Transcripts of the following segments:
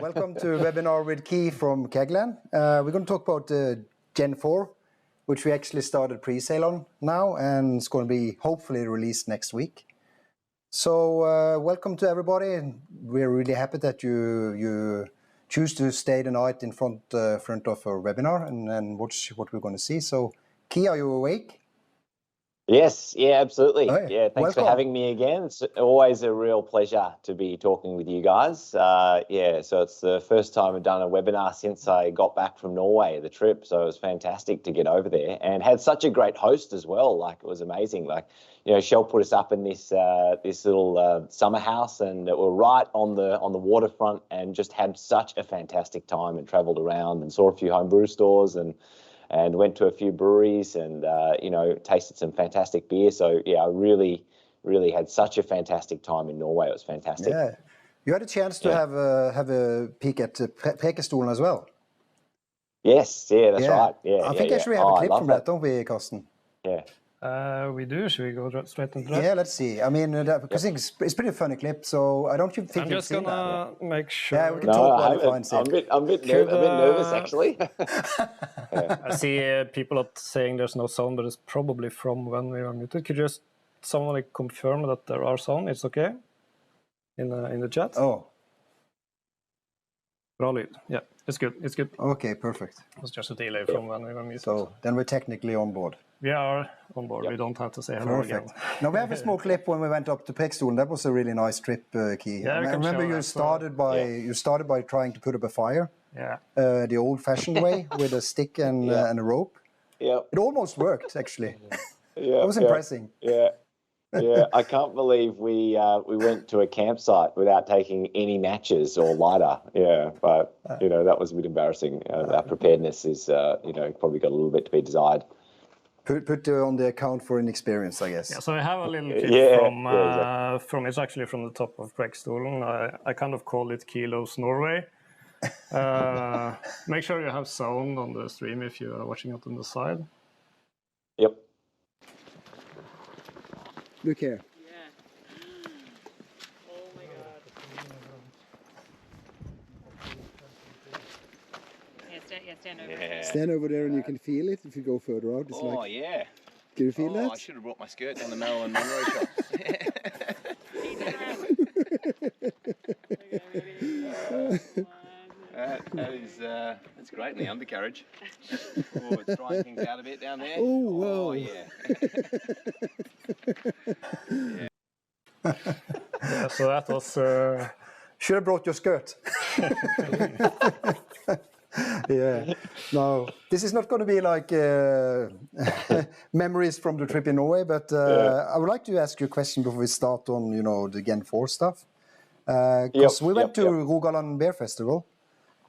Welcome to a webinar with Kee from Kegland. We're going to talk about the Gen 4, which we actually started pre-sale on now, and it's going to be hopefully released next week. So welcome to everybody. We're really happy that you choose to stay the night in front of our webinar and watch what we're going to see. So Kee, are you awake? Yes, yeah, absolutely. Oh, yeah, thanks for having me again. It's always a real pleasure to be talking with you guys. Yeah, so it's the first time I've done a webinar since I got back from Norway, the trip. So it was fantastic to get over there and had such a great host as well. Like, it was amazing. Like, you know, Kjell put us up in this this little summer house, and we're right on the waterfront, and just had such a fantastic time and travelled around and saw a few homebrew stores and went to a few breweries and, you know, tasted some fantastic beer. So, yeah, I really had such a fantastic time in Norway. It was fantastic. Yeah. You had a chance to have a peek at Prekestolen as well. Yes, yeah, that's right. Yeah, I think actually we have a clip from that, don't we, Carsten? Yeah. We do. Should we go straight into that? Yeah, let's see. I mean, because it's a pretty funny clip, so I don't think I'm just gonna make sure. Yeah, we can talk while he finds it. I'm a bit nervous, actually. I see people are saying there's no sound, but it's probably from when we were muted. Could you just someone confirm that there are sound? It's okay in the chat. Oh. Yeah, it's good. It's good. Okay, perfect. It's just a delay from when we were muted. So then we're technically on board. We are on board. Yep. We don't have to say hello again. Now we have a small clip when we went up to Prekestolen. That was a really nice trip, Kee. Yeah, I remember you started by trying to put up a fire. Yeah. The old-fashioned way with a stick and a rope. Yeah. It almost worked, actually. Yeah. That was impressive. Yeah. Yeah, I can't believe we went to a campsite without taking any matches or lighter. Yeah, but you know, that was a bit embarrassing. Our preparedness is you know, probably got a little bit to be desired. Put on the account for inexperience, I guess. Yeah, so I have a little clip from it's actually from the top of Prekestolen. I kind of call it Kilos Norway. Make sure you have sound on the stream if you are watching it on the side. Yep. Look here. Yeah. Oh my God. Yeah, stand over there. Stand over there and you can feel it if you go further out. It's yeah. Can you feel that? I should have brought my skirt on the Marilyn Monroe shot. That's great in the undercarriage. Oh, it's drying things out a bit down there. Oh, wow. Oh, yeah. Yeah, so that was... Should have brought your skirt. Yeah. No, this is not going to be like memories from the trip in Norway, but I would like to ask you a question before we start on, you know, the Gen 4 stuff. Because we went to Rogaland Beer Festival,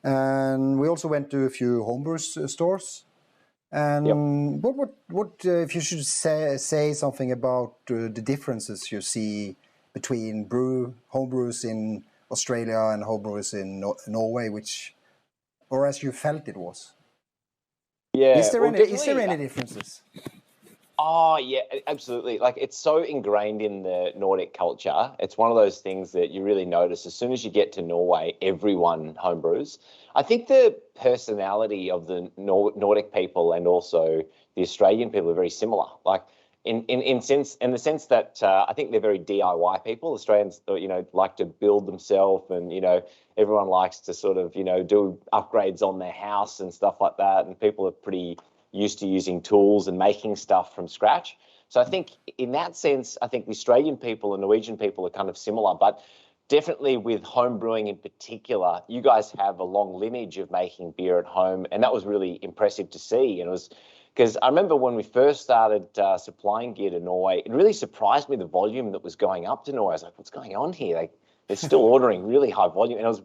and we also went to a few homebrew stores. And what if you should say something about the differences you see between homebrews in Australia and homebrews in Norway, or as you felt it was? Yeah. Is there any differences? Oh, yeah, absolutely. Like, it's so ingrained in the Nordic culture. It's one of those things that you really notice as soon as you get to Norway, everyone homebrews. I think the personality of the Nordic people and also the Australian people are very similar. Like, in the sense that I think they're very DIY people. Australians, you know, like to build themselves, and, you know, everyone likes to sort of, you know, do upgrades on their house and stuff like that. And people are pretty used to using tools and making stuff from scratch. So I think in that sense, I think the Australian people and Norwegian people are kind of similar, but definitely with home brewing in particular, you guys have a long lineage of making beer at home, and that was really impressive to see. And it was because I remember when we first started supplying gear to Norway, it really surprised me the volume that was going up to Norway. I was like, what's going on here? They're still ordering really high volume, and it was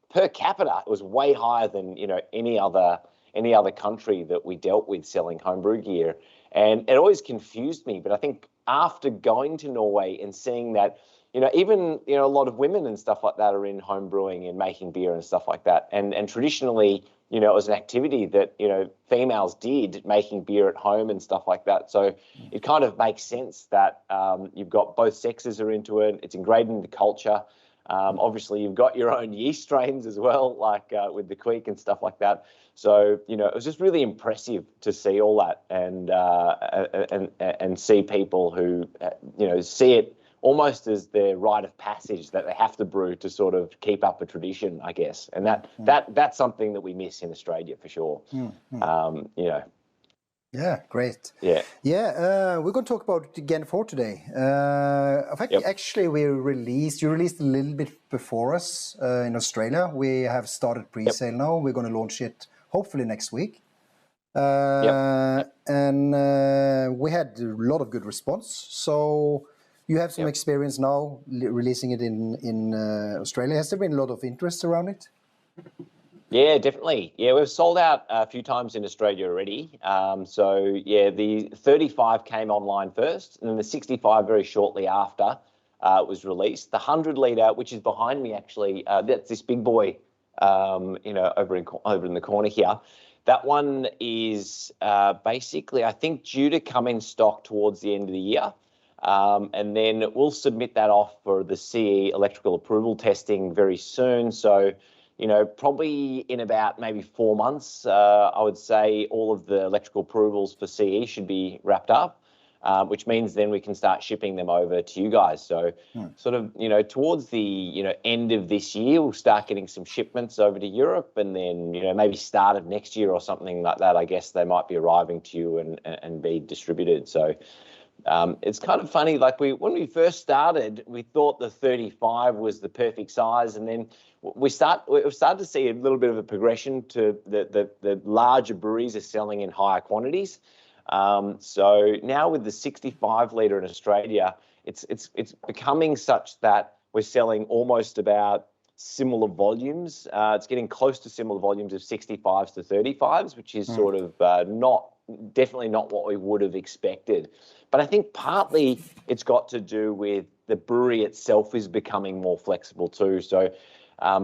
per capita, it was way higher than, you know, any other country that we dealt with selling homebrew gear. And it always confused me. But I think after going to Norway and seeing that, you know, even, you know, a lot of women and stuff like that are in home brewing and making beer and stuff like that. And traditionally, you know, it was an activity that, you know, females did, making beer at home and stuff like that. So it kind of makes sense that you've got both sexes are into it. It's ingrained in the culture. Obviously, you've got your own yeast strains as well, like with the Queek and stuff like that. So, you know, it was just really impressive to see all that and see people who, you know, see it almost as their rite of passage that they have to brew to sort of keep up a tradition, I guess. And that's something that we miss in Australia for sure. You know. Yeah, great. Yeah. Yeah, we're going to talk about Gen 4 today. In fact, actually, you released a little bit before us in Australia. We have started pre-sale now. We're going to launch it hopefully next week. And we had a lot of good response. So you have some experience now releasing it in Australia. Has there been a lot of interest around it? Yeah, definitely. Yeah, we've sold out a few times in Australia already. So, yeah, the 35 came online first, and then the 65 very shortly after was released. The 100 litre, which is behind me actually, that's this big boy, you know, over in the corner here. That one is basically, I think, due to come in stock towards the end of the year. And then we'll submit that off for the CE electrical approval testing very soon. So, you know, probably in about maybe 4 months, I would say all of the electrical approvals for CE should be wrapped up, which means then we can start shipping them over to you guys. So sort of, you know, towards the, you know, end of this year, we'll start getting some shipments over to Europe, and then, you know, maybe start of next year or something like that, I guess they might be arriving to you and be distributed. So it's kind of funny, like when we first started, we thought the 35 was the perfect size, and then we've started to see a little bit of a progression to the larger breweries are selling in higher quantities. So now with the 65 litre in Australia, it's becoming such that we're selling almost about similar volumes. It's getting close to similar volumes of 65s to 35s, which is sort of definitely not what we would have expected. But I think partly it's got to do with the brewery itself is becoming more flexible too. So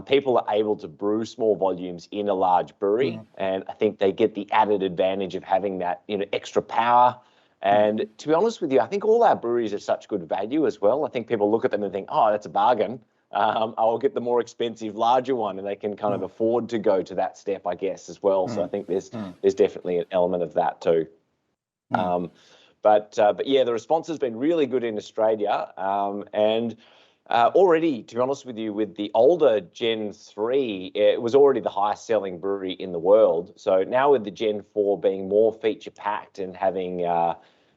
people are able to brew small volumes in a large brewery, and I think they get the added advantage of having that, you know, extra power. And to be honest with you, I think all our breweries are such good value as well. I think people look at them and think, oh, that's a bargain. I'll get the more expensive, larger one, and they can kind of afford to go to that step, I guess, as well. So I think there's definitely an element of that too. But yeah, the response has been really good in Australia, and already, to be honest with you, with the older Gen 3, it was already the highest selling brewery in the world. So now with the Gen 4 being more feature packed and having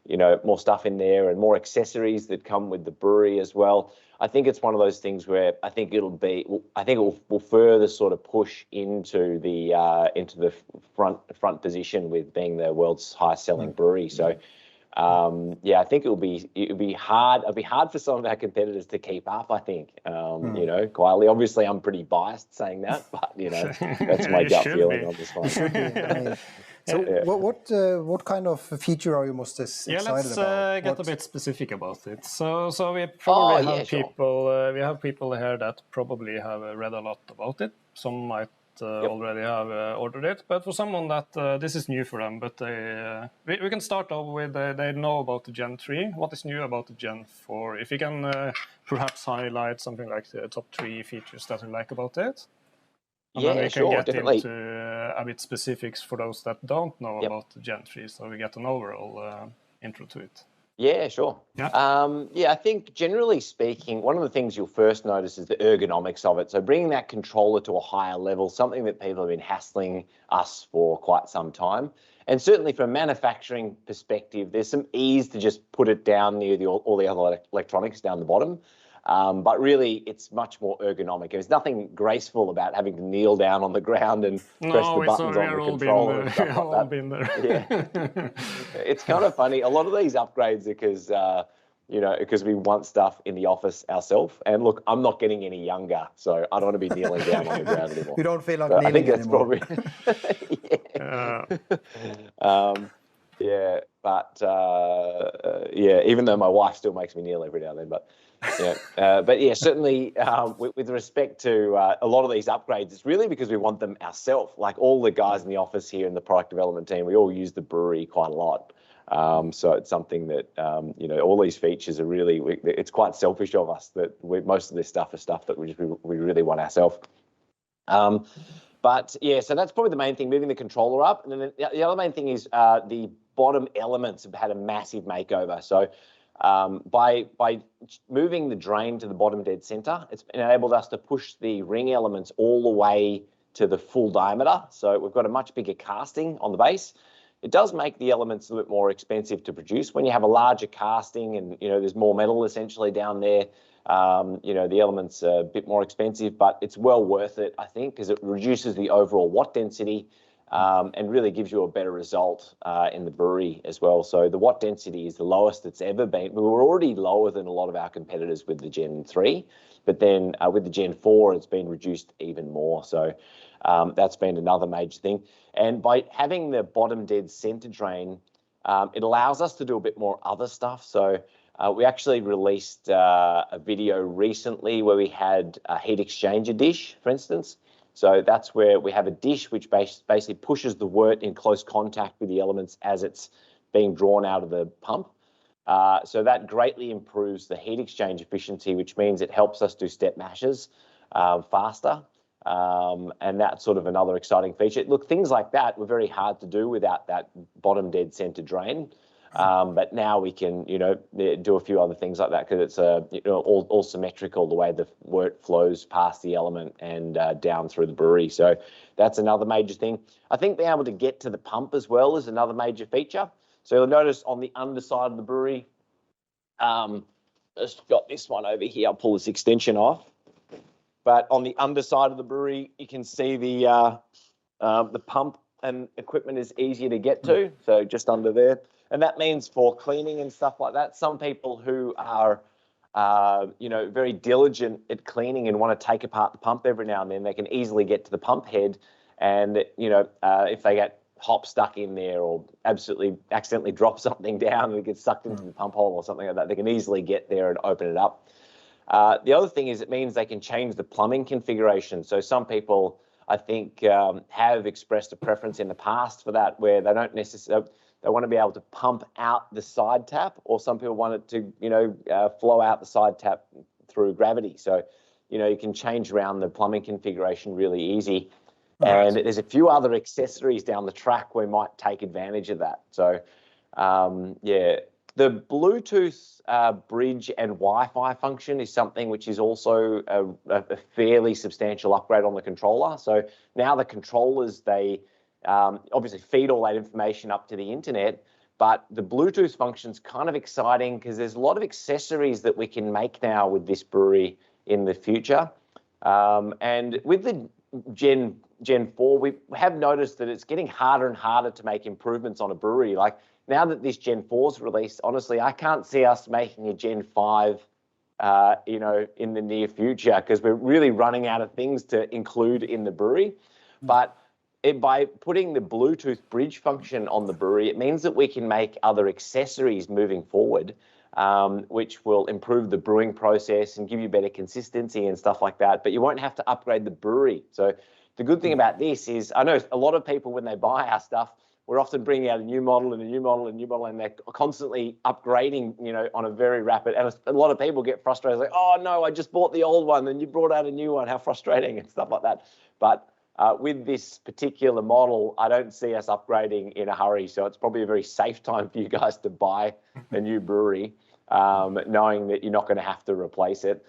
you know, more stuff in there and more accessories that come with the brewery as well, I think it's one of those things where I think it will further sort of push into the front position with being the world's highest selling brewery. So yeah, I think it'll be hard. It'll be hard for some of our competitors to keep up, I think. You know, quietly. Obviously, I'm pretty biased saying that, but you know, that's my gut feeling on this one. So what kind of feature are you most excited about? Let's get a bit specific about it. So we probably have people. We have people here that probably have read a lot about it. Some might already have ordered it, but for someone that this is new for them, but we can start off with they know about the Gen 3. What is new about the Gen 4? If you can perhaps highlight something like the top 3 features that you like about it. And then we can get into a bit specifics for those that don't know about the Gen 3, so we get an overall intro to it. Yeah, sure. Yeah, I think generally speaking, one of the things you'll first notice is the ergonomics of it. So bringing that controller to a higher level, something that people have been hassling us for quite some time. And certainly from a manufacturing perspective, there's some ease to just put it down near all the other electronics down the bottom. But really, it's much more ergonomic. There's nothing graceful about having to kneel down on the ground and press the buttons on the controller and stuff like that. Been there. Yeah, it's kind of funny. A lot of these upgrades are because you know, because we want stuff in the office ourselves. And look, I'm not getting any younger, so I don't want to be kneeling down on the ground anymore. You don't feel like kneeling I think that's anymore. Probably. Yeah, but yeah, even though my wife still makes me kneel every now and then, but yeah, certainly with respect to a lot of these upgrades, it's really because we want them ourselves. Like all the guys in the office here in the product development team, we all use the brewery quite a lot. So it's something that, all these features are really, it's quite selfish of us that most of this stuff is stuff that we really want ourselves. But yeah, so that's probably the main thing, moving the controller up. And then the other main thing is the bottom elements have had a massive makeover. So by moving the drain to the bottom dead center, it's enabled us to push the ring elements all the way to the full diameter. So we've got a much bigger casting on the base. It does make the elements a bit more expensive to produce. When you have a larger casting and, there's more metal essentially down there, the elements are a bit more expensive, but it's well worth it, I think, because it reduces the overall watt density and really gives you a better result in the brewery as well. So the watt density is the lowest it's ever been. We were already lower than a lot of our competitors with the Gen 3, but then with the Gen 4, it's been reduced even more. So that's been another major thing. And by having the bottom dead center drain, it allows us to do a bit more other stuff. So we actually released a video recently where we had a heat exchanger dish, for instance. So that's where we have a dish which basically pushes the wort in close contact with the elements as it's being drawn out of the pump. So that greatly improves the heat exchange efficiency, which means it helps us do step mashes faster. And that's sort of another exciting feature. Look, things like that were very hard to do without that bottom dead center drain. But now we can, do a few other things like that because it's all symmetrical the way the wort flows past the element and down through the brewery. So that's another major thing. I think being able to get to the pump as well is another major feature. So you'll notice on the underside of the brewery, just got this one over here. I'll pull this extension off. But on the underside of the brewery, you can see the pump and equipment is easier to get to. So just under there. And that means for cleaning and stuff like that, some people who are, very diligent at cleaning and want to take apart the pump every now and then, they can easily get to the pump head. And, if they get hop stuck in there or absolutely accidentally drop something down and it gets sucked into the pump hole or something like that, they can easily get there and open it up. The other thing is it means they can change the plumbing configuration. So some people, I think, have expressed a preference in the past for that, where they don't necessarily, they want to be able to pump out the side tap, or some people want it to, flow out the side tap through gravity. So, you can change around the plumbing configuration really easy. Right. And there's a few other accessories down the track where we might take advantage of that. So, the Bluetooth bridge and Wi-Fi function is something which is also a fairly substantial upgrade on the controller. So now the controllers, they obviously feed all that information up to the internet, but the Bluetooth function's kind of exciting because there's a lot of accessories that we can make now with this brewery in the future. And with the Gen 4, we have noticed that it's getting harder and harder to make improvements on a brewery. Like now that this Gen 4's released, honestly, I can't see us making a Gen 5, in the near future because we're really running out of things to include in the brewery. But by putting the Bluetooth bridge function on the brewery, it means that we can make other accessories moving forward, which will improve the brewing process and give you better consistency and stuff like that. But you won't have to upgrade the brewery. So the good thing about this is I know a lot of people, when they buy our stuff, we're often bringing out a new model and a new model and a new model, and they're constantly upgrading, on a very rapid, and a lot of people get frustrated, like, oh no, I just bought the old one and you brought out a new one, how frustrating and stuff like that. But with this particular model, I don't see us upgrading in a hurry. So it's probably a very safe time for you guys to buy a new brewery, knowing that you're not going to have to replace it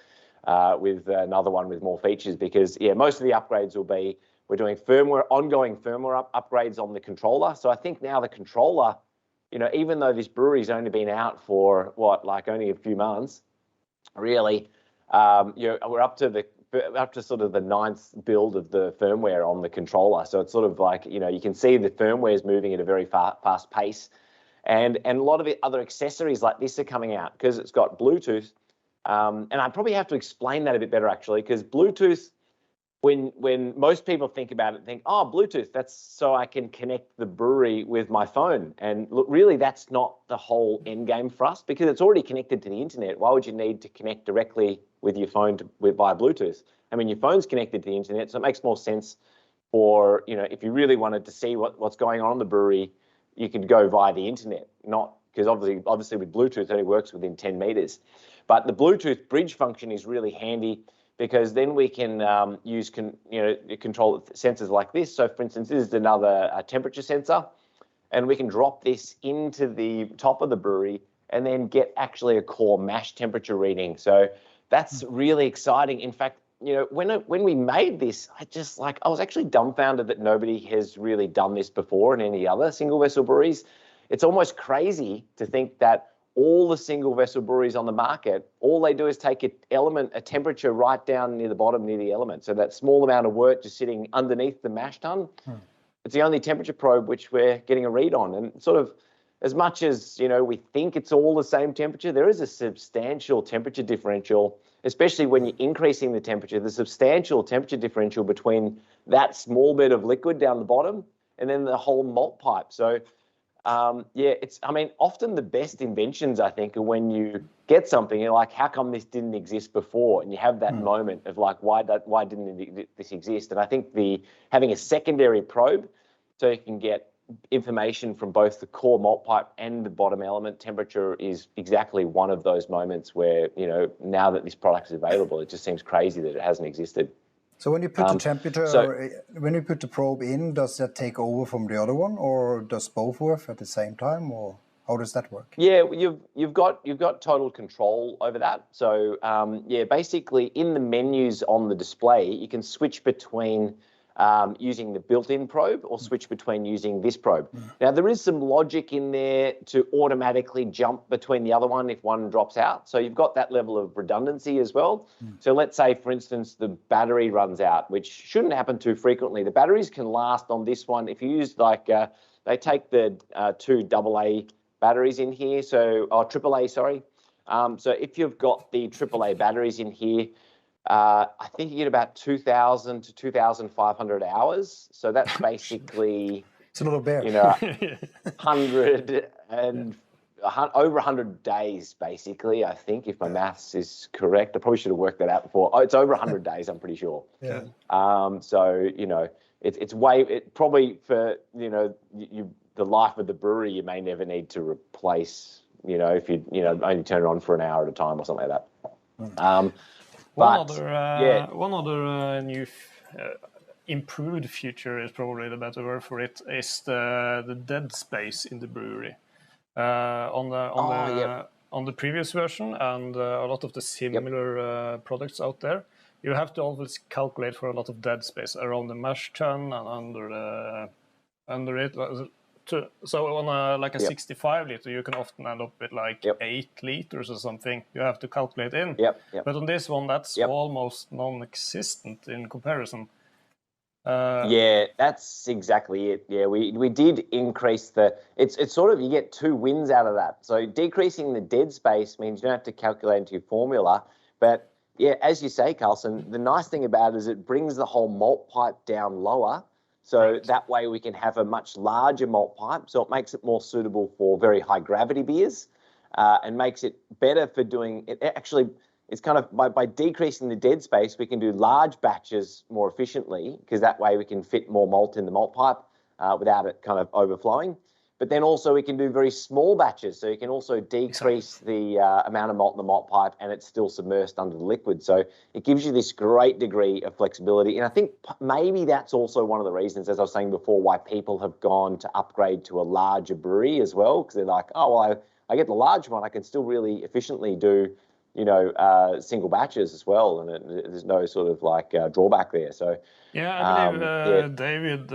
with another one with more features because, most of the upgrades will be, we're doing ongoing firmware upgrades on the controller. So I think now the controller, even though this brewery's only been out for only a few months, really, we're up to sort of the 9th build of the firmware on the controller. So it's sort of like, you can see the firmware is moving at a very fast pace. And a lot of the other accessories like this are coming out because it's got Bluetooth. And I probably have to explain that a bit better, actually, because Bluetooth, when most people think about it, think, oh, Bluetooth, that's so I can connect the brewery with my phone. And look, really, that's not the whole end game for us because it's already connected to the internet. Why would you need to connect directly with your phone via Bluetooth? I mean, your phone's connected to the internet, so it makes more sense for, if you really wanted to see what's going on in the brewery, you could go via the internet, not because obviously with Bluetooth it only works within 10 meters. But the Bluetooth bridge function is really handy because then we can use control sensors like this. So for instance, this is another temperature sensor, and we can drop this into the top of the brewery and then get actually a core mash temperature reading. So that's really exciting. In fact, when we made this, I was actually dumbfounded that nobody has really done this before in any other single vessel breweries. It's almost crazy to think that all the single vessel breweries on the market, all they do is take a temperature right down near the bottom, near the element. So that small amount of wort just sitting underneath the mash tun, it's the only temperature probe which we're getting a read on. And sort of as much as, we think it's all the same temperature, there is a substantial temperature differential, especially when you're increasing the temperature, the substantial temperature differential between that small bit of liquid down the bottom and then the whole malt pipe. So often the best inventions, I think, are when you get something, you're like, how come this didn't exist before? And you have that moment of like, why didn't this exist? And I think having a secondary probe so you can get information from both the core malt pipe and the bottom element temperature is exactly one of those moments where, now that this product is available, it just seems crazy that it hasn't existed. So when you put the temperature, when you put the probe in, does that take over from the other one, or does both work at the same time, or how does that work? Yeah, you've got total control over that. So basically in the menus on the display, you can switch between using the built-in probe or switch between using this probe. Now, there is some logic in there to automatically jump between the other one if one drops out. So you've got that level of redundancy as well. So let's say, for instance, the battery runs out, which shouldn't happen too frequently. The batteries can last on this one. If you use they take the two AA batteries in here, AAA, sorry. So if you've got the AAA batteries in here, I think you get about 2,000 to 2,500 hours. So that's basically it's a little bear. 100 and over 100 days, basically. I think if my maths is correct, I probably should have worked that out before. It's over 100 days, I'm pretty sure. Yeah. It's probably for the life of the brewery, you may never need to replace. If you only turn it on for an hour at a time or something like that. One other new improved feature is probably the better word for it is the dead space in the brewery. On the previous version and a lot of the similar products out there, you have to always calculate for a lot of dead space around the mash tun and under it. So on a 65 liter, you can often end up with 8 liters or something. You have to calculate in. But on this one, that's almost non-existent in comparison. That's exactly it. Yeah, we did increase it's sort of, you get two wins out of that. So decreasing the dead space means you don't have to calculate into your formula. But yeah, as you say, Carlson, the nice thing about it is it brings the whole malt pipe down lower. So that way we can have a much larger malt pipe. So it makes it more suitable for very high gravity beers and makes it better for doing it. Actually, it's kind of by decreasing the dead space, we can do large batches more efficiently because that way we can fit more malt in the malt pipe without it kind of overflowing. But then also we can do very small batches. So you can also decrease the amount of malt in the malt pipe and it's still submersed under the liquid. So it gives you this great degree of flexibility. And I think maybe that's also one of the reasons, as I was saying before, why people have gone to upgrade to a larger brewery as well. Because they're like, oh, well, I get the large one. I can still really efficiently do, single batches as well. And there's no sort of drawback there. So yeah, I believe David,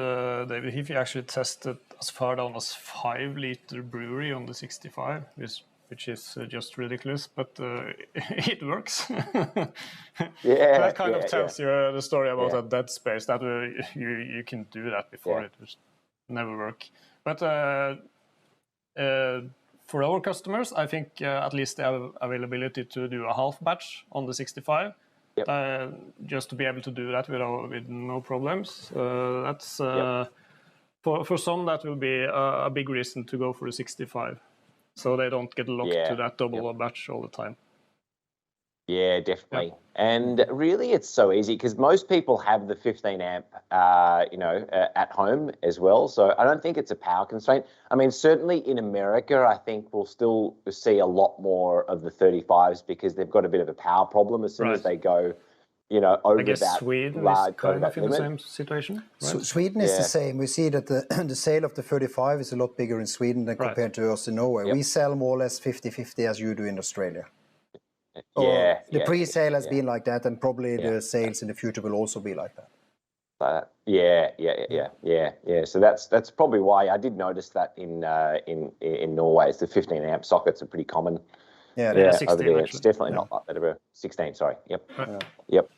he actually tested as far down as 5 liter brewery on the 65, which is just ridiculous, but it works. That kind of tells you the story about that dead space, that you can do that before it was never work. But for our customers, I think at least they have availability to do a half batch on the 65. Just to be able to do that with no problems. That's for some, that will be a big reason to go for a 65, so they don't get locked to that double batch all the time. Yeah, definitely. Yep. And really, it's so easy because most people have the 15 amp, at home as well. So I don't think it's a power constraint. I mean, certainly in America, I think we'll still see a lot more of the 35s because they've got a bit of a power problem as soon as they go, over I guess that Sweden large, is kind of in limit. the same situation, right? Sweden is the same. We see that the sale of the 35 is a lot bigger in Sweden than compared to us in Norway. Yep. We sell more or less 50-50 as you do in Australia. The pre-sale has been like that, and probably the sales in the future will also be like that. So that's probably why I did notice that in Norway. It's the 15 amp sockets are pretty common. Yeah, 16 over there. Actually. It's definitely not like that over 16. Sorry. Yep. Yep.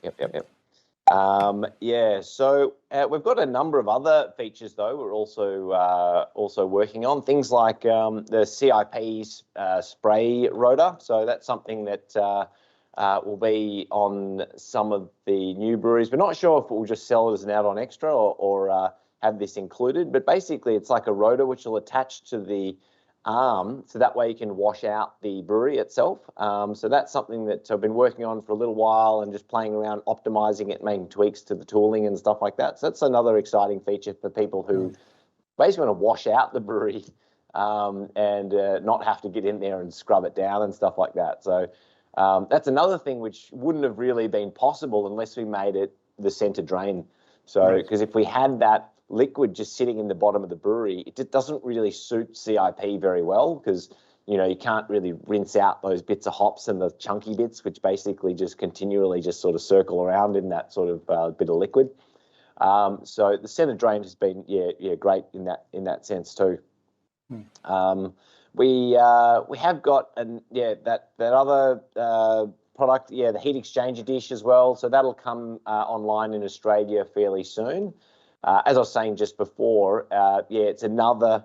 So we've got a number of other features though. We're also working on things like the CIP's spray rotor. So that's something that will be on some of the new breweries. We're not sure if it will just sell it as an add-on extra or have this included. But basically, it's like a rotor which will attach to the arm, so that way you can wash out the brewery itself. So that's something that I've been working on for a little while and just playing around, optimizing it, making tweaks to the tooling and stuff like that. So that's another exciting feature for people who basically want to wash out the brewery and not have to get in there and scrub it down and stuff like that. So that's another thing which wouldn't have really been possible unless we made it the center drain. So because if we had that liquid just sitting in the bottom of the brewery, it doesn't really suit CIP very well because, you can't really rinse out those bits of hops and the chunky bits, which basically just continually just sort of circle around in that sort of bit of liquid. So the center drain has been, great in that sense too. We have got that other product, the heat exchanger dish as well. So that'll come online in Australia fairly soon. As I was saying just before, it's another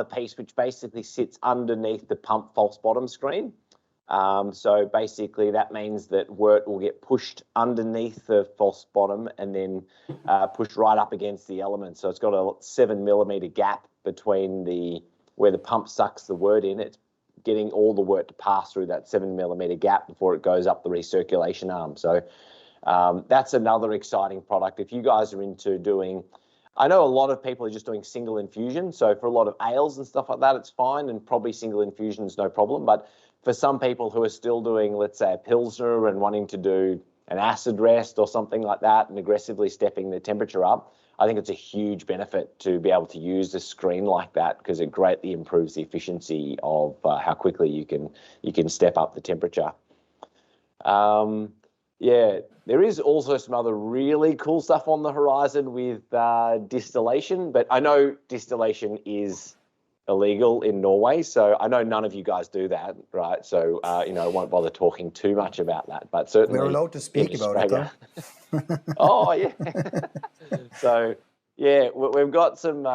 piece which basically sits underneath the pump false bottom screen. So basically that means that wort will get pushed underneath the false bottom and then pushed right up against the element. So it's got a 7mm gap between where the pump sucks the wort in. It's getting all the wort to pass through that 7mm gap before it goes up the recirculation arm. So that's another exciting product. If you guys are into doing, I know a lot of people are just doing single infusion. So for a lot of ales and stuff like that, it's fine. And probably single infusion is no problem. But for some people who are still doing, let's say, a Pilsner and wanting to do an acid rest or something like that and aggressively stepping the temperature up, I think it's a huge benefit to be able to use a screen like that because it greatly improves the efficiency of how quickly you can step up the temperature. There is also some other really cool stuff on the horizon with distillation, but I know distillation is illegal in Norway, so I know none of you guys do that, right? So, I won't bother talking too much about that, but certainly... We're allowed to speak about it, though. Oh, yeah. So, we've got some,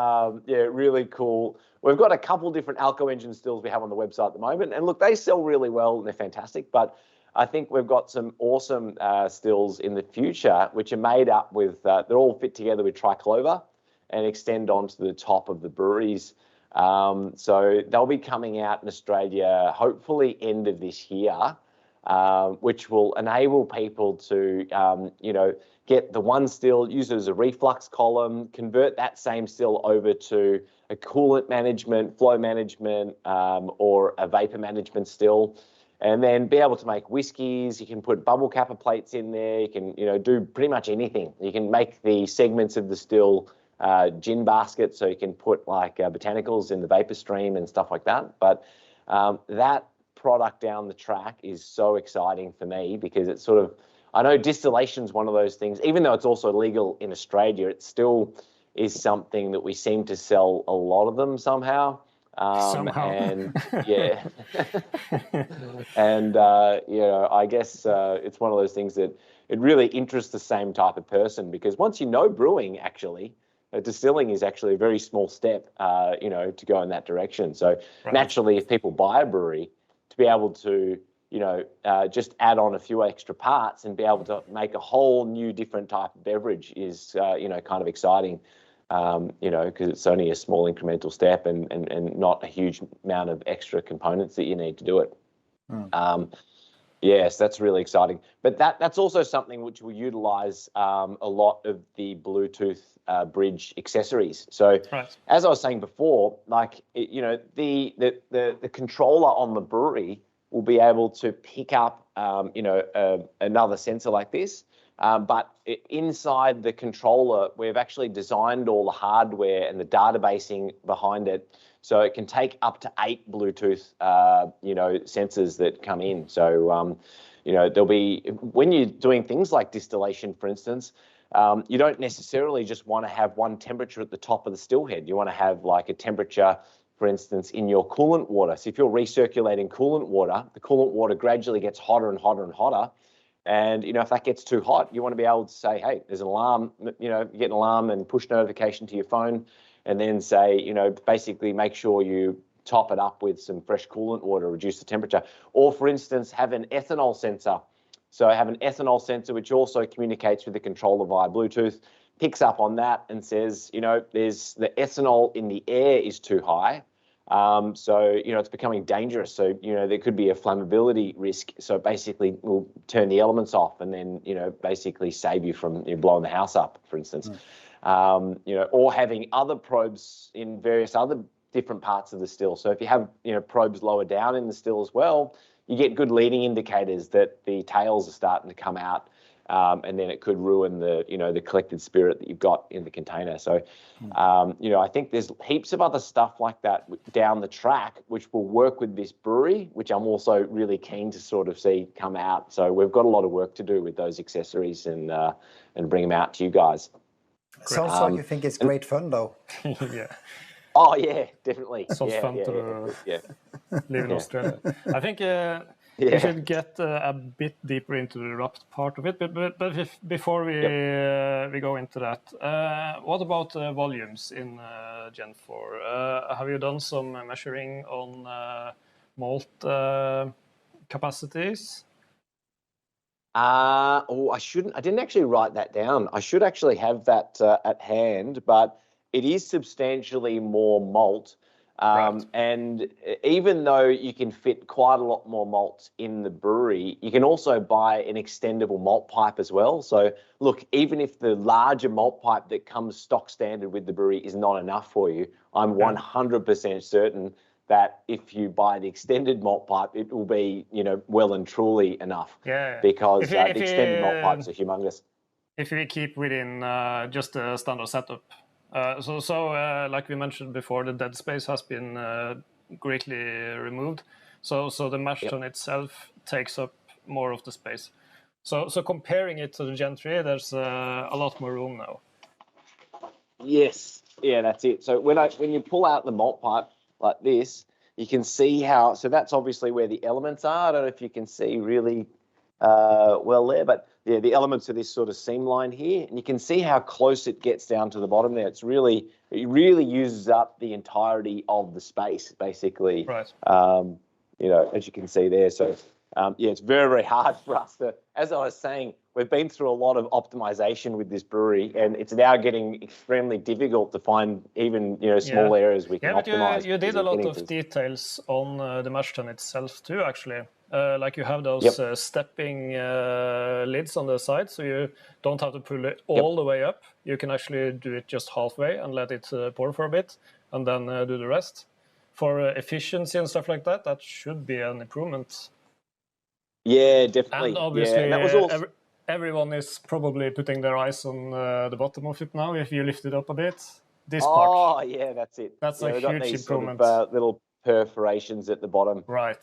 really cool... We've got a couple different Alco engine stills we have on the website at the moment, and look, they sell really well and they're fantastic, but I think we've got some awesome stills in the future, which are made up with, they're all fit together with triclover and extend onto the top of the breweries. So they'll be coming out in Australia, hopefully end of this year, which will enable people to, get the one still, use it as a reflux column, convert that same still over to a coolant management, flow management, or a vapor management still. And then be able to make whiskies. You can put bubble capper plates in there. You can, do pretty much anything. You can make the segments of the still gin basket, so you can put like botanicals in the vapor stream and stuff like that. But that product down the track is so exciting for me because it's sort of, I know distillation is one of those things, even though it's also legal in Australia, it still is something that we seem to sell a lot of them somehow. Somehow. And and I guess it's one of those things that it really interests the same type of person because once you know brewing, actually, distilling is actually a very small step, to go in that direction. So naturally, if people buy a brewery, to be able to, just add on a few extra parts and be able to make a whole new different type of beverage is, kind of exciting. Because it's only a small incremental step and not a huge amount of extra components that you need to do it. Yes, that's really exciting. But that's also something which will utilize a lot of the Bluetooth bridge accessories. So as I was saying before, like, the controller on the brewery will be able to pick up, another sensor like this. But inside the controller, we've actually designed all the hardware and the databasing behind it, so it can take up to 8 Bluetooth, sensors that come in. So, there'll be, when you're doing things like distillation, for instance, you don't necessarily just want to have one temperature at the top of the still head. You want to have like a temperature, for instance, in your coolant water. So if you're recirculating coolant water, the coolant water gradually gets hotter and hotter and hotter. And, if that gets too hot, you want to be able to say, hey, there's an alarm, you get an alarm and push notification to your phone, and then say, basically make sure you top it up with some fresh coolant water, reduce the temperature. Or, for instance, have an ethanol sensor. So have an ethanol sensor which also communicates with the controller via Bluetooth, picks up on that and says, there's the ethanol in the air is too high. So, it's becoming dangerous. So, there could be a flammability risk. So basically we'll turn the elements off and then, basically save you from blowing the house up, for instance. Or having other probes in various other different parts of the still. So if you have, probes lower down in the still as well, you get good leading indicators that the tails are starting to come out. And then it could ruin the, the collected spirit that you've got in the container. So, I think there's heaps of other stuff like that down the track, which will work with this brewery, which I'm also really keen to sort of see come out. So we've got a lot of work to do with those accessories and bring them out to you guys. Sounds like you think it's great fun, though. Yeah. Oh, yeah, definitely. Sounds fun to live in Australia. I think we should get a bit deeper into the RAPT part of it. But before we go into that, what about volumes in Gen 4? Have you done some measuring on malt capacities? I didn't actually write that down. I should actually have that at hand, but it is substantially more malt. And even though you can fit quite a lot more malt in the brewery, you can also buy an extendable malt pipe as well. So look, even if the larger malt pipe that comes stock standard with the brewery is not enough for you, I'm 100% certain that if you buy the extended malt pipe, it will be, well and truly enough. Yeah. Because the extended malt pipes are humongous. If we keep within just a standard setup. So like we mentioned before, the dead space has been greatly removed. So the mash tun itself takes up more of the space. So comparing it to the Gen 3, there's a lot more room now. Yes, yeah, that's it. So when you pull out the malt pipe like this, you can see how. So that's obviously where the elements are. I don't know if you can see really well there, but yeah, the elements of this sort of seam line here, and you can see how close it gets down to the bottom there. It really uses up the entirety of the space, basically. Right. As you can see there. So it's very, very hard for us to, as I was saying, we've been through a lot of optimization with this brewery, and it's now getting extremely difficult to find even small areas we can optimize. You did a lot of details on the mash tun itself too, actually. Like you have those stepping lids on the side, so you don't have to pull it all the way up. You can actually do it just halfway and let it pour for a bit, and then do the rest. For efficiency and stuff like that, that should be an improvement. Yeah, definitely. And obviously, that was also... everyone is probably putting their eyes on the bottom of it now. If you lift it up a bit, this part. Oh, yeah, that's it. That's a huge improvement. Sort of, little perforations at the bottom. Right.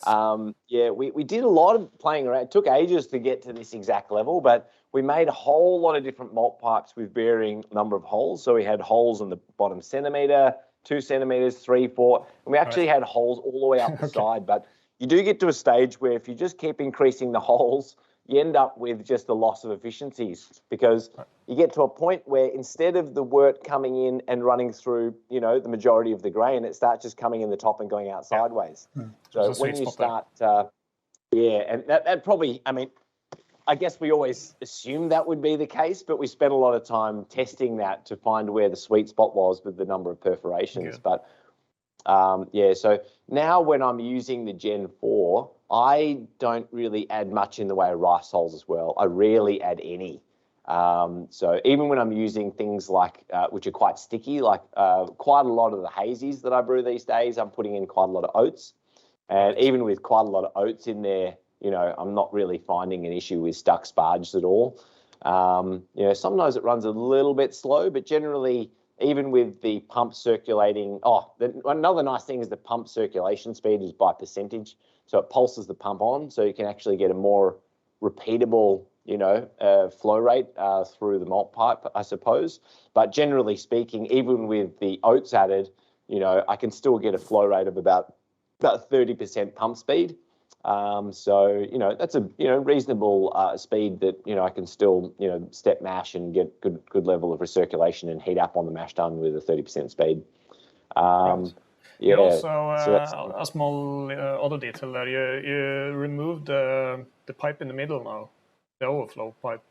We did a lot of playing around. It took ages to get to this exact level, but we made a whole lot of different malt pipes with varying number of holes. So we had holes in the bottom centimetre, 2 centimetres, 3, 4, and we actually had holes all the way up the side. But you do get to a stage where if you just keep increasing the holes, you end up with just a loss of efficiencies, because you get to a point where instead of the wort coming in and running through, the majority of the grain, it starts just coming in the top and going out sideways. So when you start, and that probably, I guess we always assumed that would be the case, but we spent a lot of time testing that to find where the sweet spot was with the number of perforations. But so now when I'm using the Gen 4, I don't really add much in the way of rice hulls as well. I rarely add any. So even when I'm using things like, which are quite sticky, like quite a lot of the hazies that I brew these days, I'm putting in quite a lot of oats. And even with quite a lot of oats in there, you know, I'm not really finding an issue with stuck sparges at all. You know, sometimes it runs a little bit slow, but generally, even with the pump circulating, another nice thing is the pump circulation speed is by percentage. So it pulses the pump on, so you can actually get a more repeatable, you know, flow rate through the malt pipe, I suppose. But generally speaking, even with the oats added, you know, I can still get a flow rate of about 30% pump speed. So, you know, that's a, you know, reasonable speed that, you know, I can still, you know, step mash and get good level of recirculation and heat up on the mash tun with a 30% speed. Right. Yeah. You also, a small other detail there, you removed the pipe in the middle now, the overflow pipe.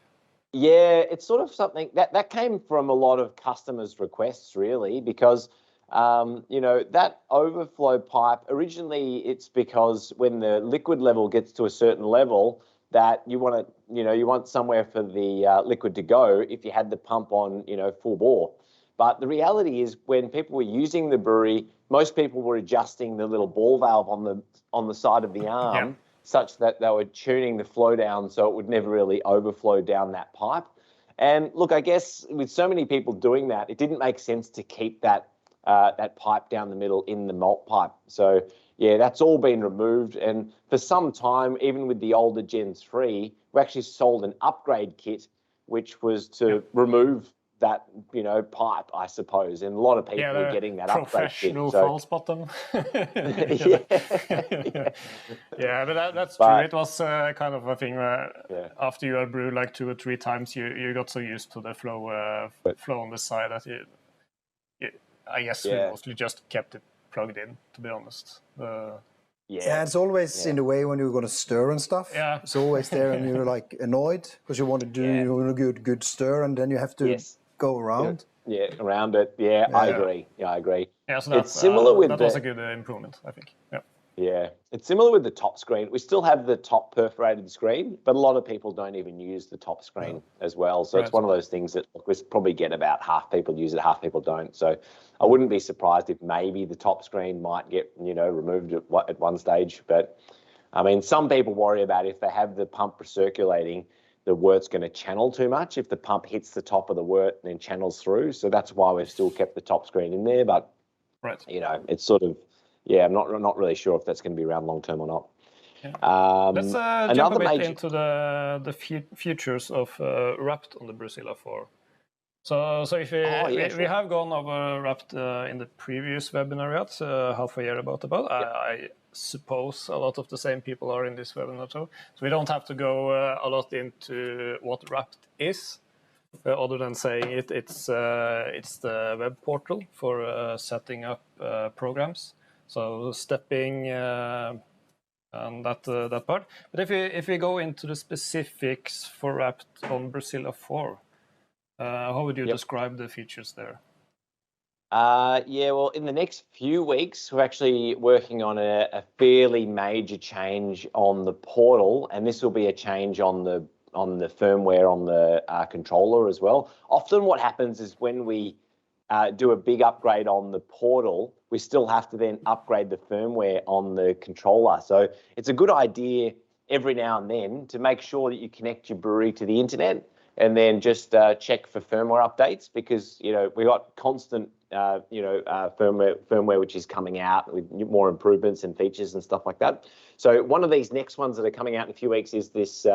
Yeah, it's sort of something that came from a lot of customers' requests, really, because you know, that overflow pipe, originally it's because when the liquid level gets to a certain level that you want to, you know, you want somewhere for the liquid to go if you had the pump on, you know, full bore. But the reality is when people were using the brewery, most people were adjusting the little ball valve on the side of the arm such that they were tuning the flow down so it would never really overflow down that pipe. And look, I guess with so many people doing that, it didn't make sense to keep that pipe down the middle in the malt pipe. So yeah, that's all been removed. And for some time, even with the older Gen 3, we actually sold an upgrade kit, which was to remove that, you know, pipe, I suppose. And a lot of people were getting that upgrade kit. Professional false bottom. Yeah, but that's true. It was kind of a thing where after you had brewed like 2 or 3 times, you got so used to the flow on the side that I guess we mostly just kept it plugged in, to be honest. Yeah, it's always in the way when you're going to stir and stuff. Yeah. It's always there and you're like annoyed because you want to do a good stir and then you have to go around. Yeah, around it. Yeah, I agree. Yeah, I agree. Yeah, so it's similar with that was a good improvement, I think. Yeah. Yeah, it's similar with the top screen. We still have the top perforated screen, but a lot of people don't even use the top screen as well. So it's one of those things that we probably get about half people use it, half people don't. So I wouldn't be surprised if maybe the top screen might get, you know, removed at one stage. But I mean, some people worry about if they have the pump recirculating, the wort's going to channel too much. If the pump hits the top of the wort and then channels through. So that's why we've still kept the top screen in there. But, you know, it's sort of, yeah, I'm not really sure if that's going to be around long term or not. Yeah. Let's jump a bit into the futures of RAPT on the BrewZilla 4. So if we have gone over RAPT in the previous webinar half a year about. I suppose a lot of the same people are in this webinar too. So we don't have to go a lot into what RAPT is, other than saying it's the web portal for setting up programs. So stepping and that part. But if we go into the specifics for RAPT on BrewZilla 4, how would you describe the features there? Yeah, well, in the next few weeks, we're actually working on a fairly major change on the portal, and this will be a change on the firmware on the controller as well. Often what happens is when we do a big upgrade on the portal, we still have to then upgrade the firmware on the controller. So it's a good idea every now and then to make sure that you connect your brewery to the internet and then just check for firmware updates, because, you know, we got constant, firmware which is coming out with more improvements and features and stuff like that. So one of these next ones that are coming out in a few weeks is this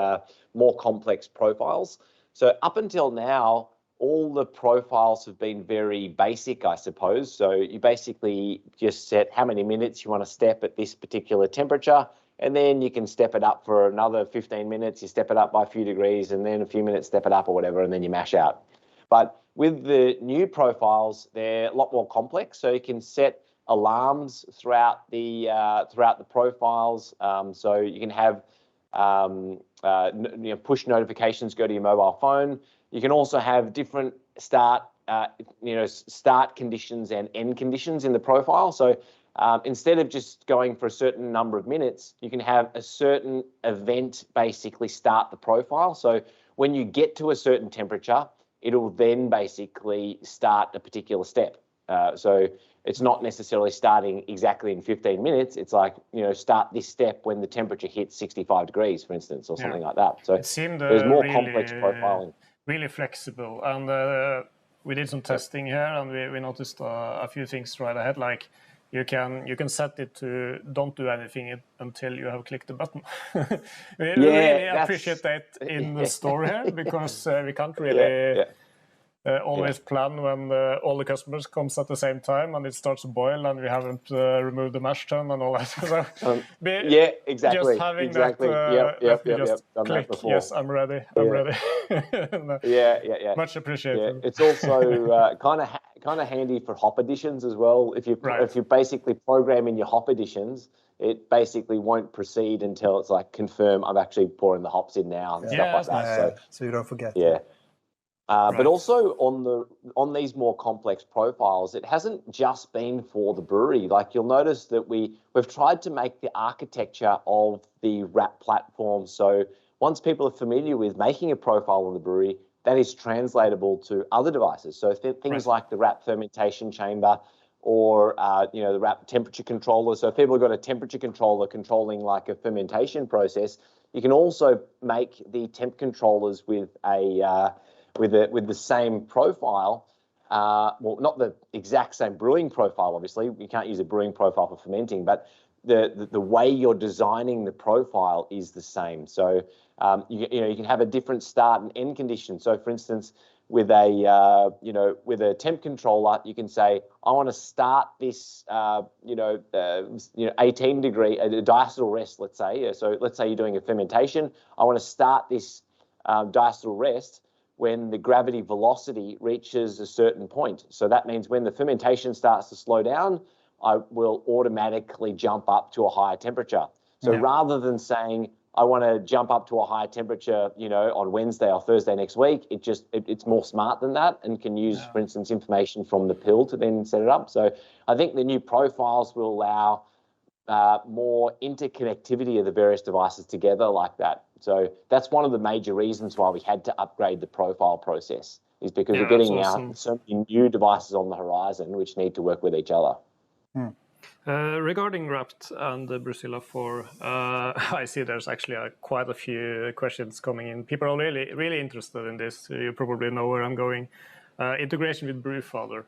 more complex profiles. So up until now, all the profiles have been very basic, I suppose. So you basically just set how many minutes you want to step at this particular temperature, and then you can step it up for another 15 minutes, you step it up by a few degrees, and then a few minutes step it up or whatever, and then you mash out. But with the new profiles, they're a lot more complex. So you can set alarms throughout the profiles. So you can have push notifications go to your mobile phone. You can also have different start conditions and end conditions in the profile. So instead of just going for a certain number of minutes, you can have a certain event basically start the profile. So when you get to a certain temperature, it'll then basically start a particular step. So it's not necessarily starting exactly in 15 minutes. It's like, start this step when the temperature hits 65 degrees, for instance, or something like that. So it seemed there's more really, complex profiling. Really flexible. And we did some testing here, and we noticed a few things right ahead, like you can set it to don't do anything until you have clicked the button. We really appreciate that in the store here, because we can't really always plan when all the customers comes at the same time and it starts to boil and we haven't removed the mash tun and all that. So exactly. Just having exactly. that, click, yes, I'm ready. I'm ready. Much appreciated. It's also kind of handy for hop additions as well. If you basically program in your hop additions, it basically won't proceed until it's like confirm I'm actually pouring the hops in now and stuff like that. So you don't forget. But also on these more complex profiles, it hasn't just been for the brewery. Like you'll notice that we've tried to make the architecture of the RAPT platform so once people are familiar with making a profile on the brewery, that is translatable to other devices. So things like the RAPT fermentation chamber or the RAPT temperature controller. So if people have got a temperature controller controlling like a fermentation process, you can also make the temp controllers with with the same profile, well, not the exact same brewing profile, obviously. You can't use a brewing profile for fermenting, but the way you're designing the profile is the same. So you can have a different start and end condition. So, for instance, with a temp controller, you can say, I want to start this 18 degree a diacetyl rest, let's say. So let's say you're doing a fermentation. I want to start this diacetyl rest when the gravity velocity reaches a certain point. So that means when the fermentation starts to slow down, I will automatically jump up to a higher temperature. So rather than saying, I want to jump up to a higher temperature, on Wednesday or Thursday next week, it's more smart than that and can use, for instance, information from the pill to then set it up. So I think the new profiles will allow more interconnectivity of the various devices together like that. So that's one of the major reasons why we had to upgrade the profile process, is because we're getting now so many new devices on the horizon which need to work with each other. Regarding RAPT and BrewZilla 4, I see there's actually quite a few questions coming in. People are really, really interested in this. You probably know where I'm going. Integration with Brewfather.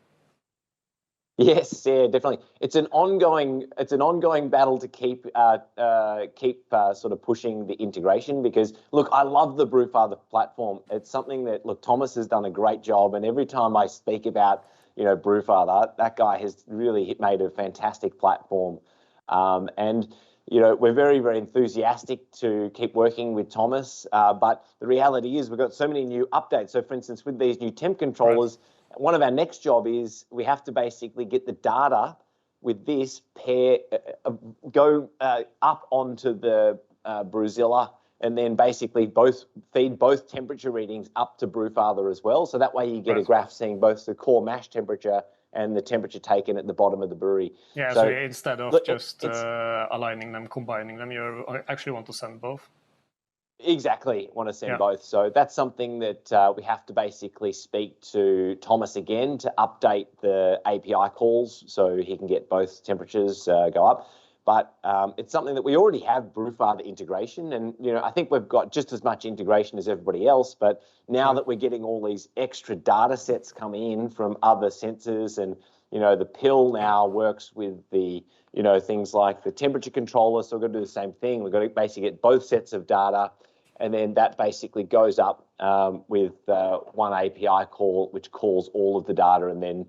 Yes, definitely. It's an ongoing battle to keep sort of pushing the integration, because look, I love the Brewfather platform. It's something that Thomas has done a great job, and every time I speak about Brewfather, that guy has really made a fantastic platform. And we're very, very enthusiastic to keep working with Thomas. But the reality is we've got so many new updates. So, for instance, with these new temp controllers, one of our next job is we have to basically get the data with this go up onto the BrewZilla, and then basically feed both temperature readings up to Brewfather as well. So that way you get a graph seeing both the core mash temperature and the temperature taken at the bottom of the brewery. Yeah, so instead of just aligning them, combining them, you actually want to send both? Exactly, want to send both. So that's something that we have to basically speak to Thomas again to update the API calls so he can get both temperatures go up. But it's something that we already have Brewfather integration, and I think we've got just as much integration as everybody else. But now that we're getting all these extra data sets coming in from other sensors, and the pill now works with the things like the temperature controller, so we're going to do the same thing. We've got to basically get both sets of data, and then that basically goes up with one API call, which calls all of the data, and then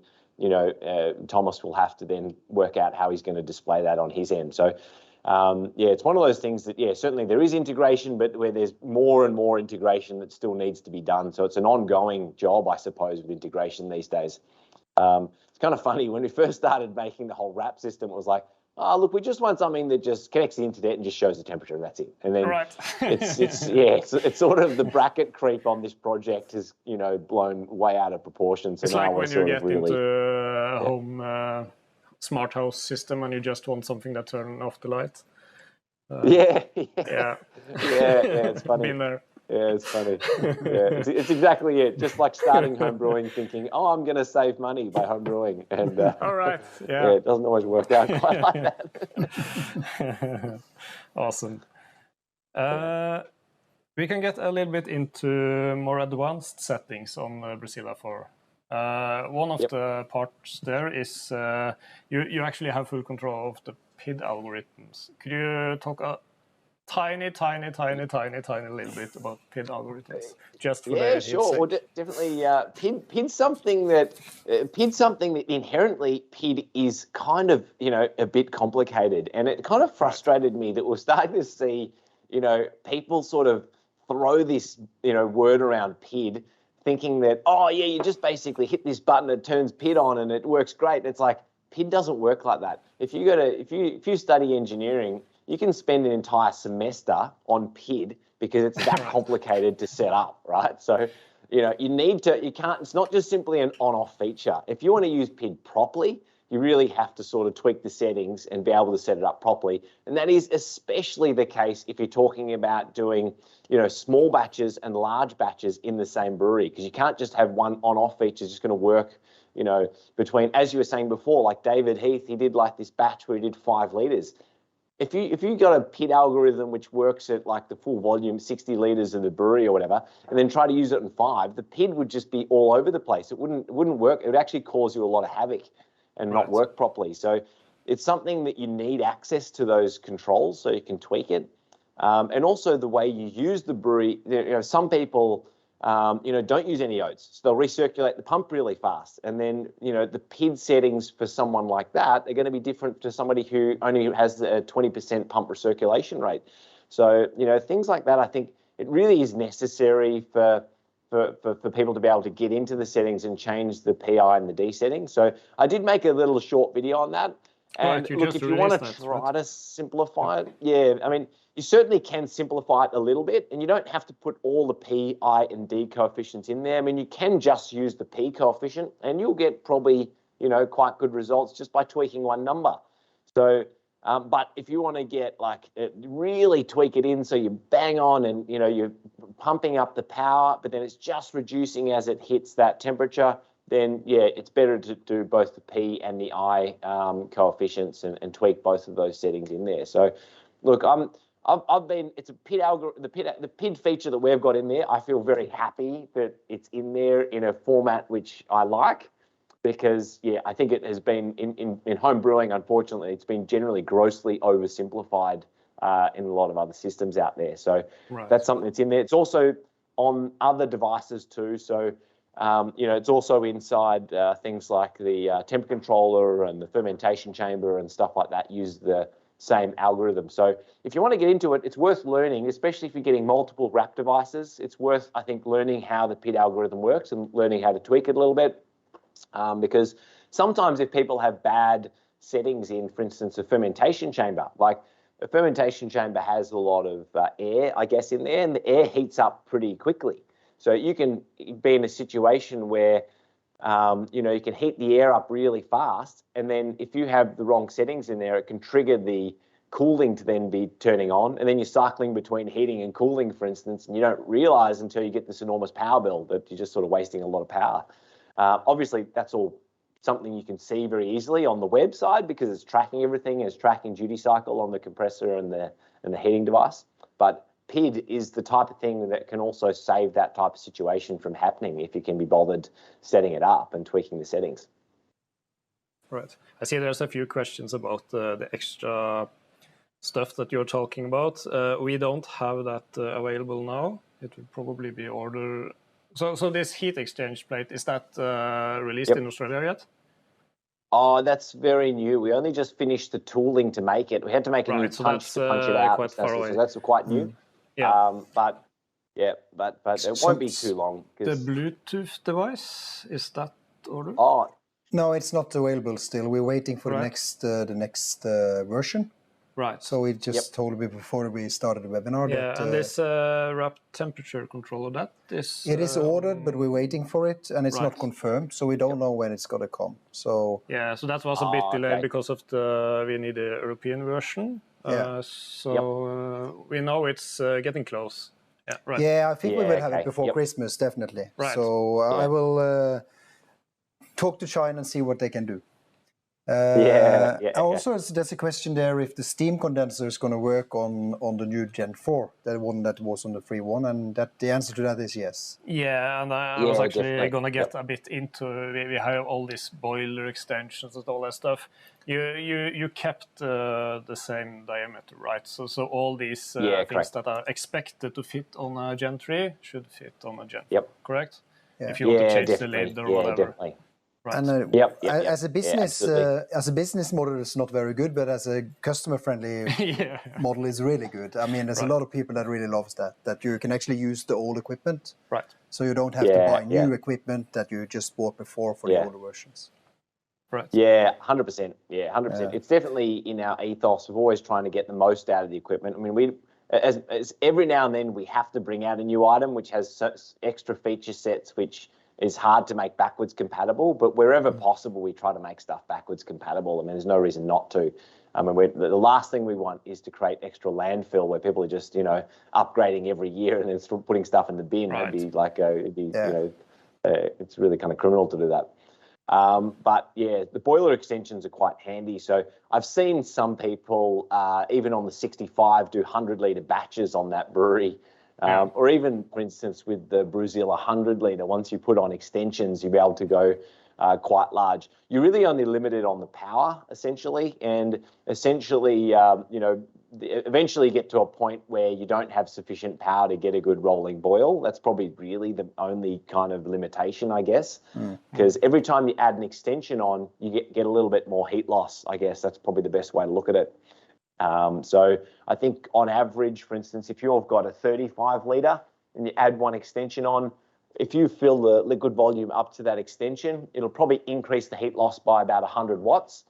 Thomas will have to then work out how he's going to display that on his end. So, it's one of those things that, certainly there is integration, but where there's more and more integration that still needs to be done. So it's an ongoing job, I suppose, with integration these days. It's kind of funny, when we first started making the whole RAPT system, it was like, oh, look, we just want something that just connects the internet and just shows the temperature, and that's it. And then it's sort of the bracket creep on this project has blown way out of proportion. So it's now like when you get into smart house system and you just want something that turns off the light. Yeah, it's funny. Been there. Yeah, it's funny. Yeah, it's exactly it. Just like starting home brewing, thinking, "Oh, I'm going to save money by home brewing," and all right, yeah, it doesn't always work out quite like that. Awesome. We can get a little bit into more advanced settings on BrewZilla 4. One of the parts there is you actually have full control of the PID algorithms. Could you talk a tiny little bit about PID algorithms? Just for yeah, sure. Well, definitely. PID's something that inherently PID is kind of a bit complicated, and it kind of frustrated me that we're starting to see people sort of throw this word around PID, thinking that, oh yeah, you just basically hit this button, it turns PID on and it works great. And it's like, PID doesn't work like that. If you study engineering, you can spend an entire semester on PID because it's that complicated to set up, right? So it's not just simply an on-off feature. If you want to use PID properly, you really have to sort of tweak the settings and be able to set it up properly. And that is especially the case if you're talking about doing, small batches and large batches in the same brewery, because you can't just have one on-off feature just going to work, between, as you were saying before, like David Heath, he did like this batch where he did 5 liters. If you got a PID algorithm which works at like the full volume, 60 liters of the brewery or whatever, and then try to use it in 5, the PID would just be all over the place. It wouldn't work. It would actually cause you a lot of havoc and not work properly. So it's something that you need access to those controls so you can tweak it. And also the way you use the brewery, some people, don't use any oats. So they'll recirculate the pump really fast. And then, the PID settings for someone like that are going to be different to somebody who only has a 20% pump recirculation rate. So, things like that, I think it really is necessary for people to be able to get into the settings and change the PI and the D settings. So I did make a little short video on that. And look, if you want to try to simplify it, I mean, you certainly can simplify it a little bit, and you don't have to put all the P, I, and D coefficients in there. I mean, you can just use the P coefficient, and you'll get probably, quite good results just by tweaking one number. So, but if you want to get really tweak it in so you bang on and, you're pumping up the power, but then it's just reducing as it hits that temperature, then, yeah, it's better to do both the P and the I coefficients and tweak both of those settings in there. So, look, it's a PID algorithm, the PID feature that we've got in there. I feel very happy that it's in there in a format which I like, because, yeah, I think it has been in home brewing, unfortunately, it's been generally grossly oversimplified in a lot of other systems out there. So that's something that's in there. It's also on other devices too. So, it's also inside things like the temp controller and the fermentation chamber and stuff like that use the same algorithm. So if you want to get into it, it's worth learning, especially if you're getting multiple RAPT devices. It's worth, I think, learning how the PID algorithm works and learning how to tweak it a little bit. Because sometimes if people have bad settings in, for instance, a fermentation chamber, like a fermentation chamber has a lot of air, I guess, in there, and the air heats up pretty quickly. So you can be in a situation where, you can heat the air up really fast, and then if you have the wrong settings in there, it can trigger the cooling to then be turning on, and then you're cycling between heating and cooling, for instance, and you don't realize until you get this enormous power bill that you're just sort of wasting a lot of power. Obviously, that's all something you can see very easily on the website because it's tracking everything, it's tracking duty cycle on the compressor and the heating device. But PID is the type of thing that can also save that type of situation from happening if you can be bothered setting it up and tweaking the settings. Right. I see there's a few questions about the extra stuff that you're talking about. We don't have that available now. It will probably be ordered. So this heat exchange plate, is that released in Australia yet? Oh, that's very new. We only just finished the tooling to make it. We had to make a new punch to punch it out. Quite far away. So that's quite new. Yeah. But it won't be too long. The Bluetooth device, is that ordered? Oh, no, it's not available still. We're waiting for the next version. Right. So we just told me before we started the webinar that... and this RAPT temperature controller, that is... It is ordered, but we're waiting for it, and it's not confirmed, so we don't know when it's going to come. So so that was a bit delayed because of we need a European version. We know it's getting close. Yeah, right. Yeah, I think we will have it before Christmas, definitely. Right. So I will talk to China and see what they can do. Also, there's a question there if the steam condenser is going to work on the new Gen 4, the one that was on the free one, and that the answer to that is yes. Yeah, and I was actually going to get a bit into, we have all these boiler extensions and all that stuff. You kept the same diameter, right? So all these things that are expected to fit on a Gen 3 should fit on a Gen 4, correct? Yeah. If you want to change the lid or whatever. Definitely. Right. And as a business model, it's not very good, but as a customer-friendly model, is really good. I mean, there's a lot of people that really loves that you can actually use the old equipment, so you don't have to buy new equipment that you just bought before for the older versions. Right. Yeah, 100%. Yeah, 100%. It's definitely in our ethos of always trying to get the most out of the equipment. I mean, as every now and then we have to bring out a new item which has extra feature sets which is hard to make backwards compatible, but wherever possible, we try to make stuff backwards compatible. I mean, there's no reason not to. I mean, the last thing we want is to create extra landfill where people are just, upgrading every year and then putting stuff in the bin. Right. It's really kind of criminal to do that. But yeah, the boiler extensions are quite handy. So I've seen some people, even on the 65, do 100-litre batches on that brewery. Or even, for instance, with the BrewZilla 100-litre, once you put on extensions, you'll be able to go quite large. You're really only limited on the power, essentially, and essentially, eventually get to a point where you don't have sufficient power to get a good rolling boil. That's probably really the only kind of limitation, I guess, because every time you add an extension on, you get a little bit more heat loss, I guess. That's probably the best way to look at it. So I think on average, for instance, if you've got a 35-litre and you add one extension on, if you fill the liquid volume up to that extension, it'll probably increase the heat loss by about 100 watts.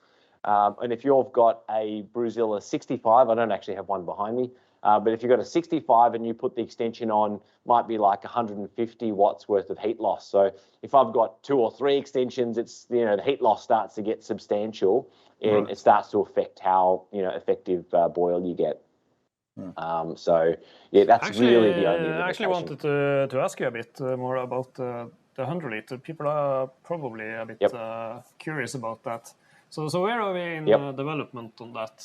And if you've got a BrewZilla 65, I don't actually have one behind me, but if you've got a 65 and you put the extension on, might be like 150 watts worth of heat loss. So if I've got 2 or 3 extensions, it's, the heat loss starts to get substantial. And it starts to affect how effective boil you get. So yeah, that's really the only limitation. I actually wanted to ask you a bit more about the 100-litre. People are probably a bit curious about that. So where are we in development on that?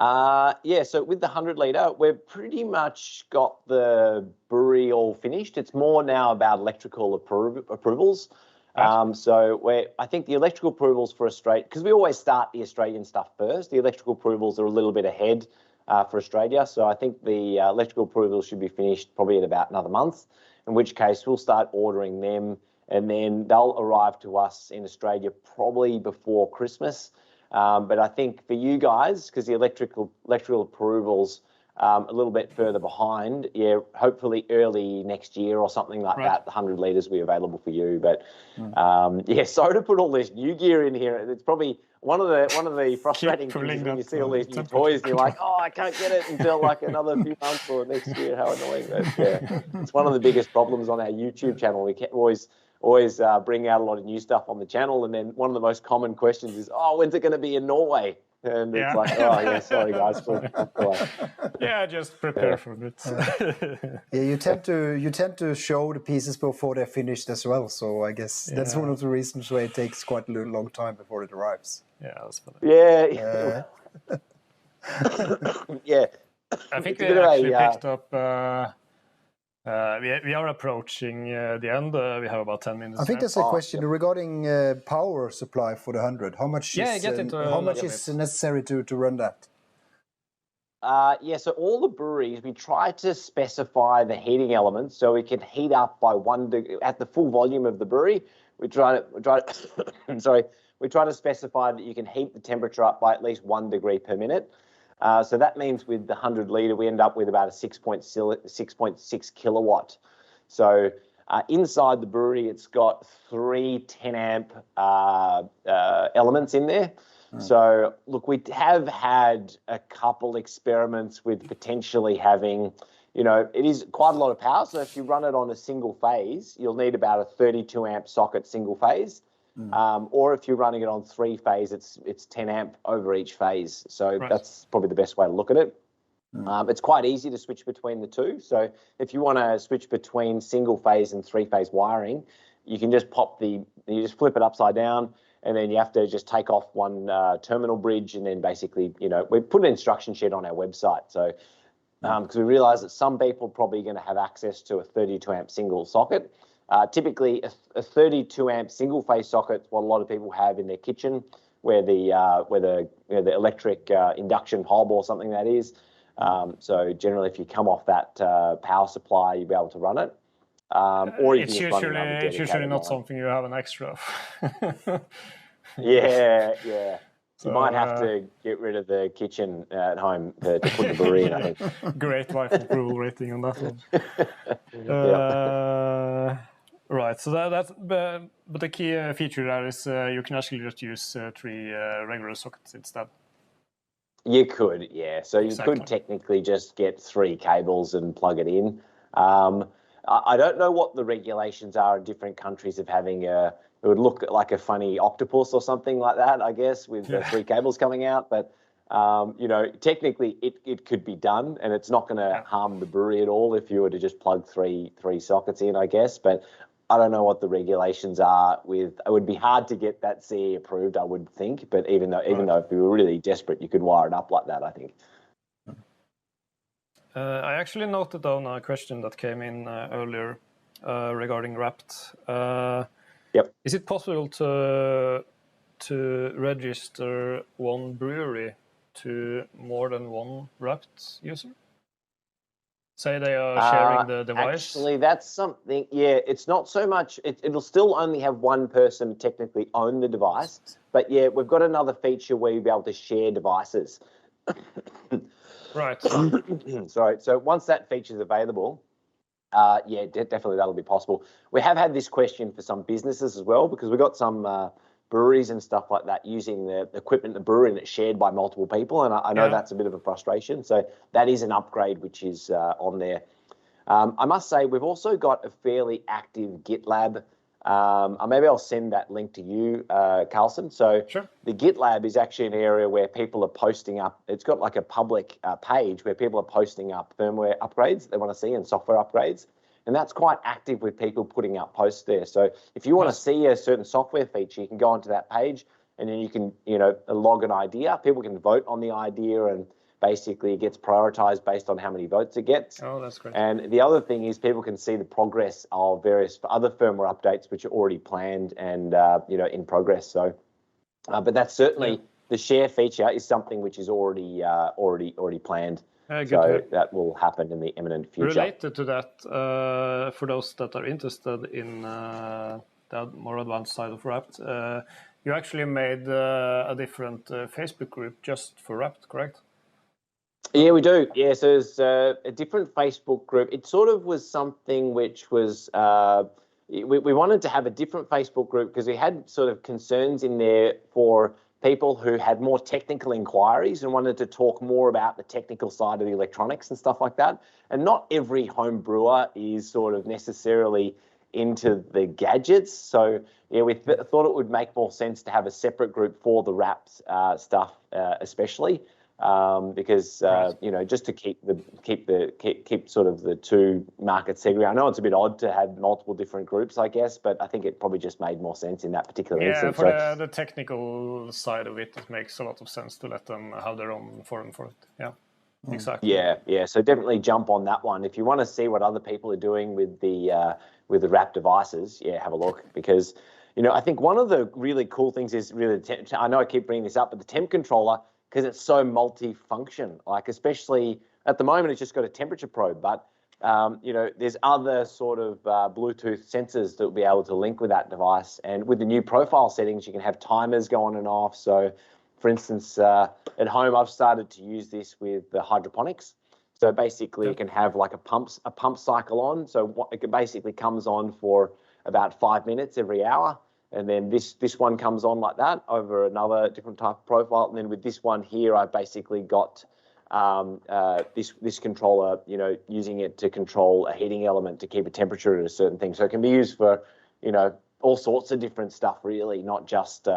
So with the 100-litre, we've pretty much got the brewery all finished. It's more now about electrical approvals. So I think the electrical approvals for Australia, because we always start the Australian stuff first, the electrical approvals are a little bit ahead for Australia. So I think the electrical approvals should be finished probably in about another month, in which case we'll start ordering them and then they'll arrive to us in Australia probably before Christmas. But I think for you guys, because the electrical approvals a little bit further behind, hopefully early next year or something like that, the 100 litres will be available for you. But sorry to put all this new gear in here. It's probably one of the frustrating things when you see all these new toys and you're like, oh, I can't get it until like another few months or next year. How annoying. But, it's one of the biggest problems on our YouTube channel. We always bring out a lot of new stuff on the channel, and then one of the most common questions is, oh, when's it going to be in Norway? And it's like, oh yeah, sorry guys. Just prepare for it. You tend to show the pieces before they're finished as well. So I guess that's one of the reasons why it takes quite a long time before it arrives. Yeah, that's funny. Yeah. I think we actually picked up. We are approaching the end. We have about 10 minutes. I think there's a question regarding power supply for the 100. How much is necessary to run that? So all the breweries, we try to specify the heating elements so we can heat up by 1 degree at the full volume of the brewery. We try to specify that you can heat the temperature up by at least 1 degree per minute. So that means with the 100-litre, we end up with about a 6.6 kilowatt. So inside the brewery, it's got 3 10-amp elements in there. So look, we have had a couple experiments with potentially having, you know, it is quite a lot of power. So if you run it on a single phase, you'll need about a 32 amp socket single phase. Or if you're running it on 3 phase, it's 10 amp over each phase. So that's probably the best way to look at it. It's quite easy to switch between the two. So if you want to switch between single phase and 3 phase wiring, you can just you just flip it upside down, and then you have to just take off one terminal bridge, and then basically, you know, we put an instruction sheet on our website. So because we realize that some people are probably going to have access to a 32 amp single socket. Typically, a 32 amp single phase socket is what a lot of people have in their kitchen, where the electric induction hob or something that is. So generally, if you come off that power supply, you'll be able to run it. Or you it's can just run another dedicated usually not line. something you have an extra of. Yeah. So, you might have to get rid of the kitchen at home to put the brewery in, I think. Great life approval rating on that one. Right, so but the key feature there is you can actually just use 3 regular sockets instead. You could, yeah. So you could technically just get 3 cables and plug it in. I don't know what the regulations are in different countries of having it would look like a funny octopus or something like that, I guess, with the 3 cables coming out. But, you know, technically it could be done, and it's not going to harm the brewery at all if you were to just plug three sockets in, I guess. But I don't know what the regulations are with. It would be hard to get that CE approved, I would think. But even though if you were really desperate, you could wire it up like that, I think. I actually noted down a question that came in earlier regarding RAPT. Is it possible to register one brewery to more than one RAPT user? Say they are sharing the device? Actually, that's something, it's not so much, it'll still only have one person technically own the device, but we've got another feature where you'll be able to share devices. Right. Sorry, so once that feature is available, definitely that'll be possible. We have had this question for some businesses as well, because we've got some breweries and stuff like that using the equipment in the brewery, and it's shared by multiple people, and I know that's a bit of a frustration. So that is an upgrade which is on there. I must say we've also got a fairly active GitLab. Maybe I'll send that link to you, Carsten. So the GitLab is actually an area where people are posting up. It's got like a public page where people are posting up firmware upgrades they want to see and software upgrades. And that's quite active with people putting up posts there. So if you want to see a certain software feature, you can go onto that page, and then you can, you know, log an idea. People can vote on the idea, and basically it gets prioritized based on how many votes it gets. Oh, that's great. And the other thing is people can see the progress of various other firmware updates which are already planned and, you know, in progress. So, but that's certainly the share feature is something which is already planned. So that will happen in the imminent future. Related to that, for those that are interested in the more advanced side of RAPT, you actually made a different Facebook group just for RAPT, correct? Yeah, we do. Yeah, so there's a different Facebook group. It sort of was something which was, we wanted to have a different Facebook group because we had sort of concerns in there for people who had more technical inquiries and wanted to talk more about the technical side of the electronics and stuff like that. And not every home brewer is sort of necessarily into the gadgets. So yeah, we thought it would make more sense to have a separate group for the RAPT stuff, especially. Because you know, just to keep sort of the two markets segregated. I know it's a bit odd to have multiple different groups, I guess, but I think it probably just made more sense in that particular instance. Yeah, for the technical side of it, it makes a lot of sense to let them have their own forum for it. Yeah, exactly. Yeah. So definitely jump on that one if you want to see what other people are doing with the RAPT devices. Yeah, have a look, because you know, I think one of the really cool things is really I know I keep bringing this up, but the temp controller, because it's so multi-function, like especially at the moment, it's just got a temperature probe, but you know, there's other sort of Bluetooth sensors that will be able to link with that device. And with the new profile settings, you can have timers go on and off. So for instance, at home, I've started to use this with the hydroponics. So basically you can have like a pump cycle on. So it basically comes on for about 5 minutes every hour. and then this one comes on like that over another different type of profile, and then with this one here, I basically got this controller, you know, using it to control a heating element to keep a temperature at a certain thing. So it can be used for, you know, all sorts of different stuff, really, not just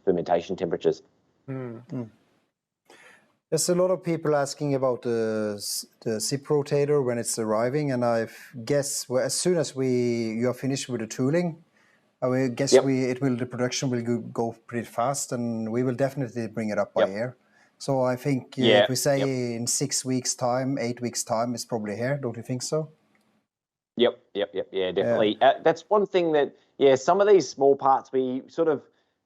fermentation temperatures. There's a lot of people asking about the zip rotator when it's arriving, and I guess as soon as you are finished with the tooling, I guess the production will go pretty fast, and we will definitely bring it up by air. So I think if we say in 6 weeks' time, 8 weeks' time, it's probably here. Don't you think so? Yep. Yeah, definitely. That's one thing that, some of these small parts,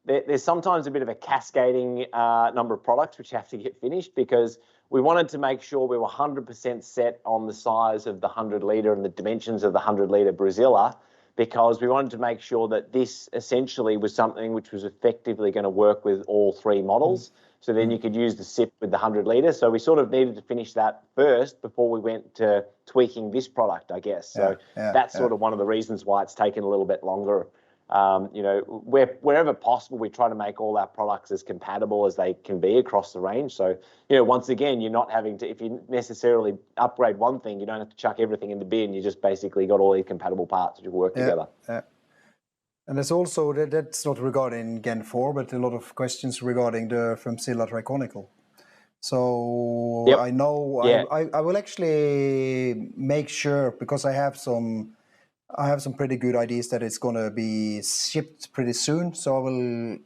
there's sometimes a bit of a cascading number of products which have to get finished, because we wanted to make sure we were 100% set on the size of the 100 litre and the dimensions of the 100 litre BrewZilla, because we wanted to make sure that this essentially was something which was effectively going to work with all three models. So then you could use the sip with the 100 litre. So we sort of needed to finish that first before we went to tweaking this product, I guess. So that's sort of one of the reasons why it's taken a little bit longer. You know, wherever possible, we try to make all our products as compatible as they can be across the range. So, you know, once again, you're not having to, if you necessarily upgrade one thing, you don't have to chuck everything in the bin. You just basically got all these compatible parts which work together. And there's also, that's not regarding Gen 4, but a lot of questions regarding the BrewZilla Triconical. So I know I will actually make sure, because I have some pretty good ideas that it's going to be shipped pretty soon. So I will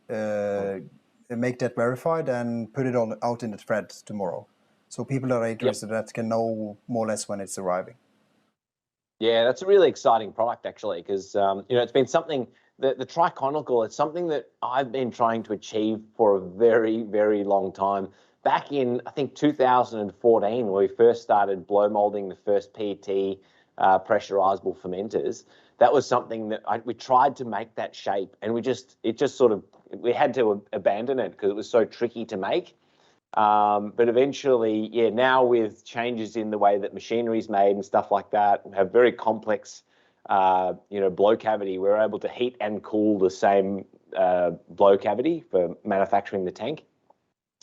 make that verified and put it out in the thread tomorrow. So people that are interested that can know more or less when it's arriving. Yeah, that's a really exciting product, actually, because, you know, it's been something, the Triconical, it's something that I've been trying to achieve for a very, very long time. Back in, I think, 2014, when we first started blow molding the first PET pressurizable fermenters, that was something that we tried to make that shape, and we had to abandon it because it was so tricky to make. But eventually, now with changes in the way that machinery is made and stuff like that, we have very complex, blow cavity. We're able to heat and cool the same blow cavity for manufacturing the tank.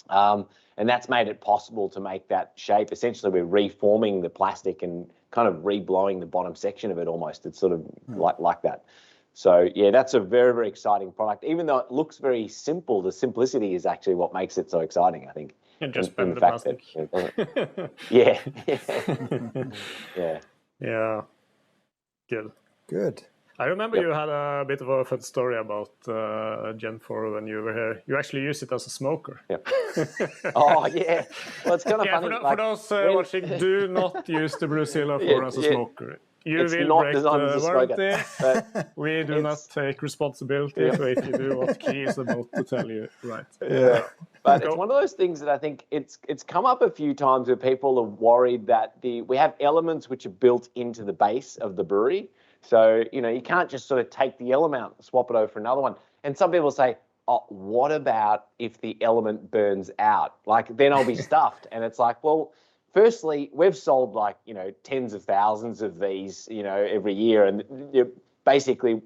And that's made it possible to make that shape. Essentially, we're reforming the plastic and kind of re-blowing the bottom section of it almost. It's sort of like that. So, yeah, that's a very, very exciting product. Even though it looks very simple, the simplicity is actually what makes it so exciting, I think. And just bend the plastic. Yeah. Good. I remember you had a bit of a fun story about Gen 4 when you were here. You actually used it as a smoker. Oh, yeah. Well, it's kind of funny. For those watching, do not use the BrewZilla 4 as a smoker. You will break the warranty. We do not take responsibility for if you do what Kee is about to tell you. Right. Yeah. But it's one of those things that I think it's come up a few times where people are worried that we have elements which are built into the base of the brewery. So, you know, you can't just sort of take the element out and swap it over for another one. And some people say, oh, what about if the element burns out? Like, then I'll be stuffed. And it's like, well, firstly, we've sold like, you know, tens of thousands of these, you know, every year. And basically,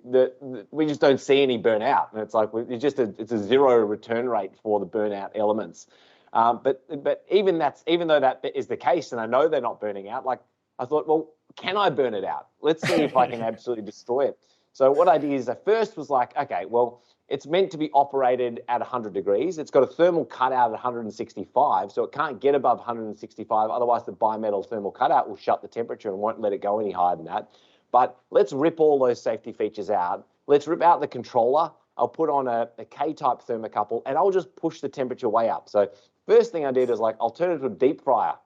we just don't see any burnout. And it's like, it's a zero return rate for the burnout elements. But even though that is the case, and I know they're not burning out, like, I thought, well, can I burn it out? Let's see if I can absolutely destroy it. So what I did is I first was like, okay, well, it's meant to be operated at 100 degrees. It's got a thermal cutout at 165, so it can't get above 165. Otherwise, the bimetal thermal cutout will shut the temperature and won't let it go any higher than that. But let's rip all those safety features out. Let's rip out the controller. I'll put on a K-type thermocouple, and I'll just push the temperature way up. So first thing I did is like, I'll turn it to a deep fryer.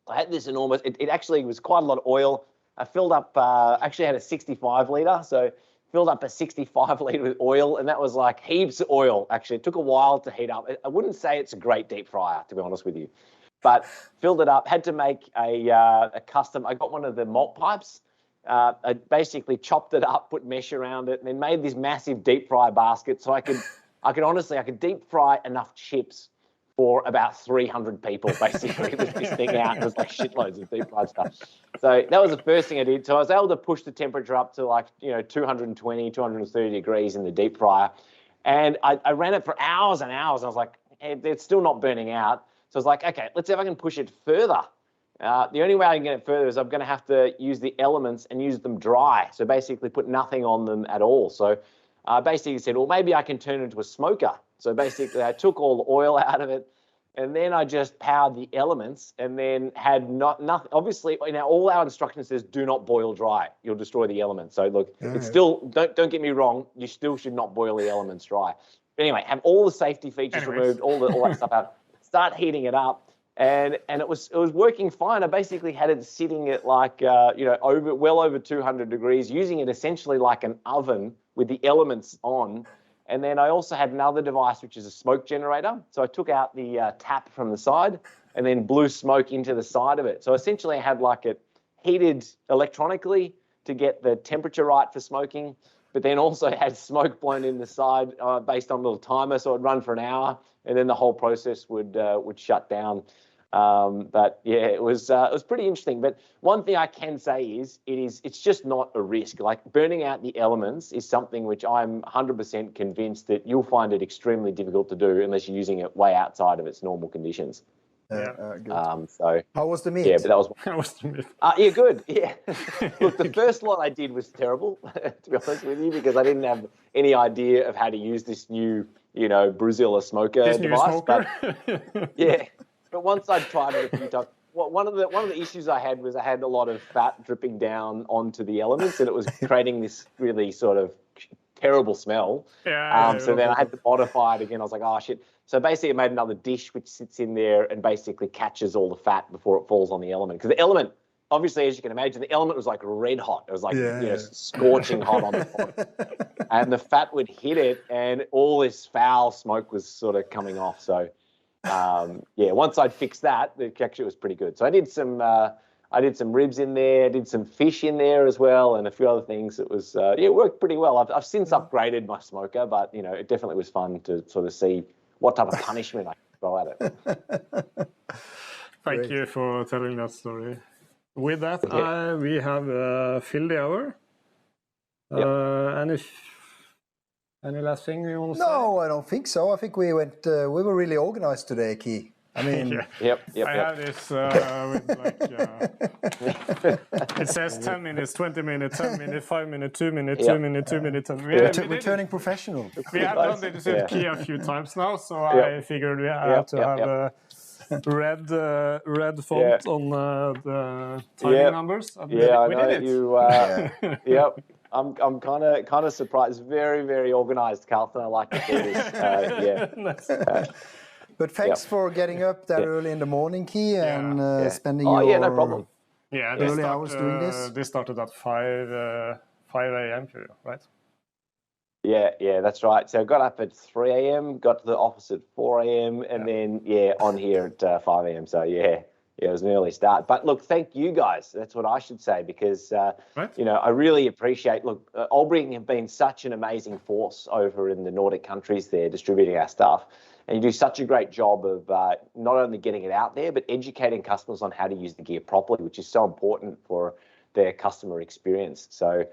I had this enormous, it actually was quite a lot of oil. I filled up, actually had a 65 litre, so filled up a 65 litre with oil, and that was like heaps of oil. Actually, it took a while to heat up. I wouldn't say it's a great deep fryer, to be honest with you, but filled it up, had to make a custom, I got one of the malt pipes. I basically chopped it up, put mesh around it, and then made this massive deep fry basket so I could honestly, I could deep fry enough chips for about 300 people, basically, with this thing out. It was like shitloads of deep fried stuff. So that was the first thing I did. So I was able to push the temperature up to like, 220, 230 degrees in the deep fryer. And I ran it for hours and hours. I was like, it's still not burning out. So I was like, okay, let's see if I can push it further. The only way I can get it further is I'm going to have to use the elements and use them dry. So basically put nothing on them at all. So I basically said, well, maybe I can turn it into a smoker. So basically I took all the oil out of it, and then I just powered the elements, and then had nothing. Obviously, all our instructions says do not boil dry. You'll destroy the elements. So look, it's still, don't get me wrong, you still should not boil the elements dry. But anyway, have all the safety features removed, all that stuff out, start heating it up. And it was working fine. I basically had it sitting at like well over 200 degrees, using it essentially like an oven with the elements on. And then I also had another device, which is a smoke generator. So I took out the tap from the side and then blew smoke into the side of it. So essentially I had like it heated electronically to get the temperature right for smoking, but then also had smoke blown in the side based on a little timer. So it'd run for an hour, and then the whole process would shut down. But yeah, it was pretty interesting. But one thing I can say is it's just not a risk. Like burning out the elements is something which I'm 100% convinced that you'll find it extremely difficult to do unless you're using it way outside of its normal conditions. Good. So how was the meat? Yeah, but that was. How was the meat? Yeah, good. Yeah. Look, the first lot I did was terrible, to be honest with you, because I didn't have any idea of how to use this new, BrewZilla smoker device. But yeah. But once I'd tried it a few times, one of the issues I had was I had a lot of fat dripping down onto the elements, and it was creating this really sort of terrible smell. So then I had to modify it again. I was like, oh shit. So basically I made another dish which sits in there and basically catches all the fat before it falls on the element. Because the element, obviously, as you can imagine, the element was like red hot. It was like scorching hot on the top. And the fat would hit it, and all this foul smoke was sort of coming off. So once I'd fixed that, actually it was pretty good. So I did some ribs in there, I did some fish in there as well, and a few other things. It was it worked pretty well. I've since upgraded my smoker, but it definitely was fun to sort of see what type of punishment I could throw at it. Thank you for telling that story. With that, we have filled the hour. Any last thing you want to say? No, I don't think so. I think we were really organized today, Kee. I mean, I have this with like, it says 10 minutes, 20 minutes, 10 minutes, 5 minutes, 2 minutes, 2 minutes, 2 minutes. And we're turning professional. We have done this with Kee a few times now, so I figured we had to have a red font on the timing numbers. I know you. I'm kind of surprised. Very, very organised, Carlton. I like to do this. But thanks for getting up that early in the morning, Kee, and spending your no problem. early hours doing this. This started at 5 a.m. for you, right? Yeah, that's right. So I got up at 3 a.m., got to the office at 4 a.m., and then on here at 5 a.m. So it was an early start. But look, thank you guys. That's what I should say, because I really appreciate. Look, Olbrygging have been such an amazing force over in the Nordic countries there, distributing our stuff, and you do such a great job of not only getting it out there, but educating customers on how to use the gear properly, which is so important for their customer experience. So,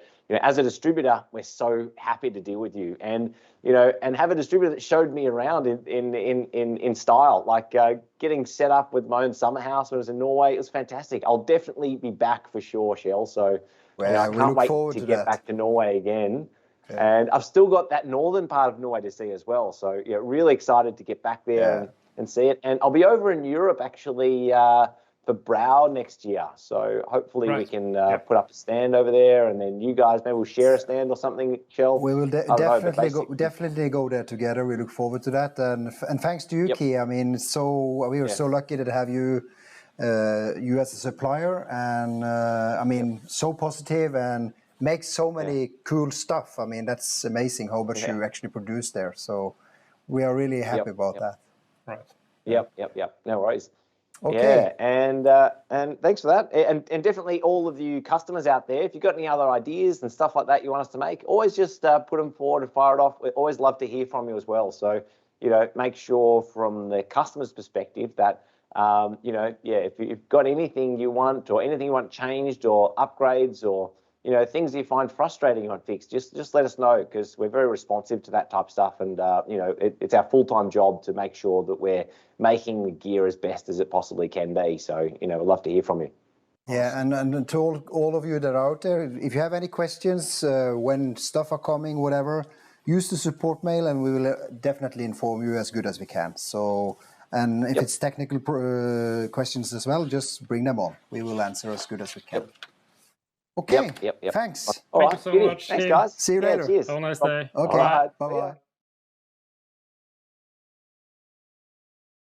as a distributor, we're so happy to deal with you, and have a distributor that showed me around in style, like getting set up with my own summer house when I was in Norway. It was fantastic. I'll definitely be back for sure, Kjell. So, I can't wait to get back to Norway again. Okay. And I've still got that northern part of Norway to see as well. So, really excited to get back there and see it. And I'll be over in Europe actually for Brew next year. So hopefully we can put up a stand over there, and then you guys maybe we'll share a stand or something, Kjell. We will definitely go there together. We look forward to that. And thanks to you, Kee. I mean, we were so lucky to have you as a supplier, and so positive and make so many cool stuff. I mean, that's amazing how much you actually produce there. So we are really happy about that. Right. Yep. No worries. Okay. Yeah, and thanks for that. And definitely all of you customers out there, if you've got any other ideas and stuff like that you want us to make, always just put them forward and fire it off. We always love to hear from you as well. So make sure from the customer's perspective that, if you've got anything you want or anything you want changed or upgrades or, things you find frustrating you want fixed, just let us know, because we're very responsive to that type of stuff. And, it's our full-time job to make sure that we're making the gear as best as it possibly can be. So, we'd love to hear from you. Yeah, and to all of you that are out there, if you have any questions, when stuff are coming, whatever, use the support mail and we will definitely inform you as good as we can. So, and if it's technical questions as well, just bring them on. We will answer as good as we can. Okay, thanks. All right, Thank you so much. Thanks, guys. See you later. Cheers. Have a nice day. Okay, bye-bye.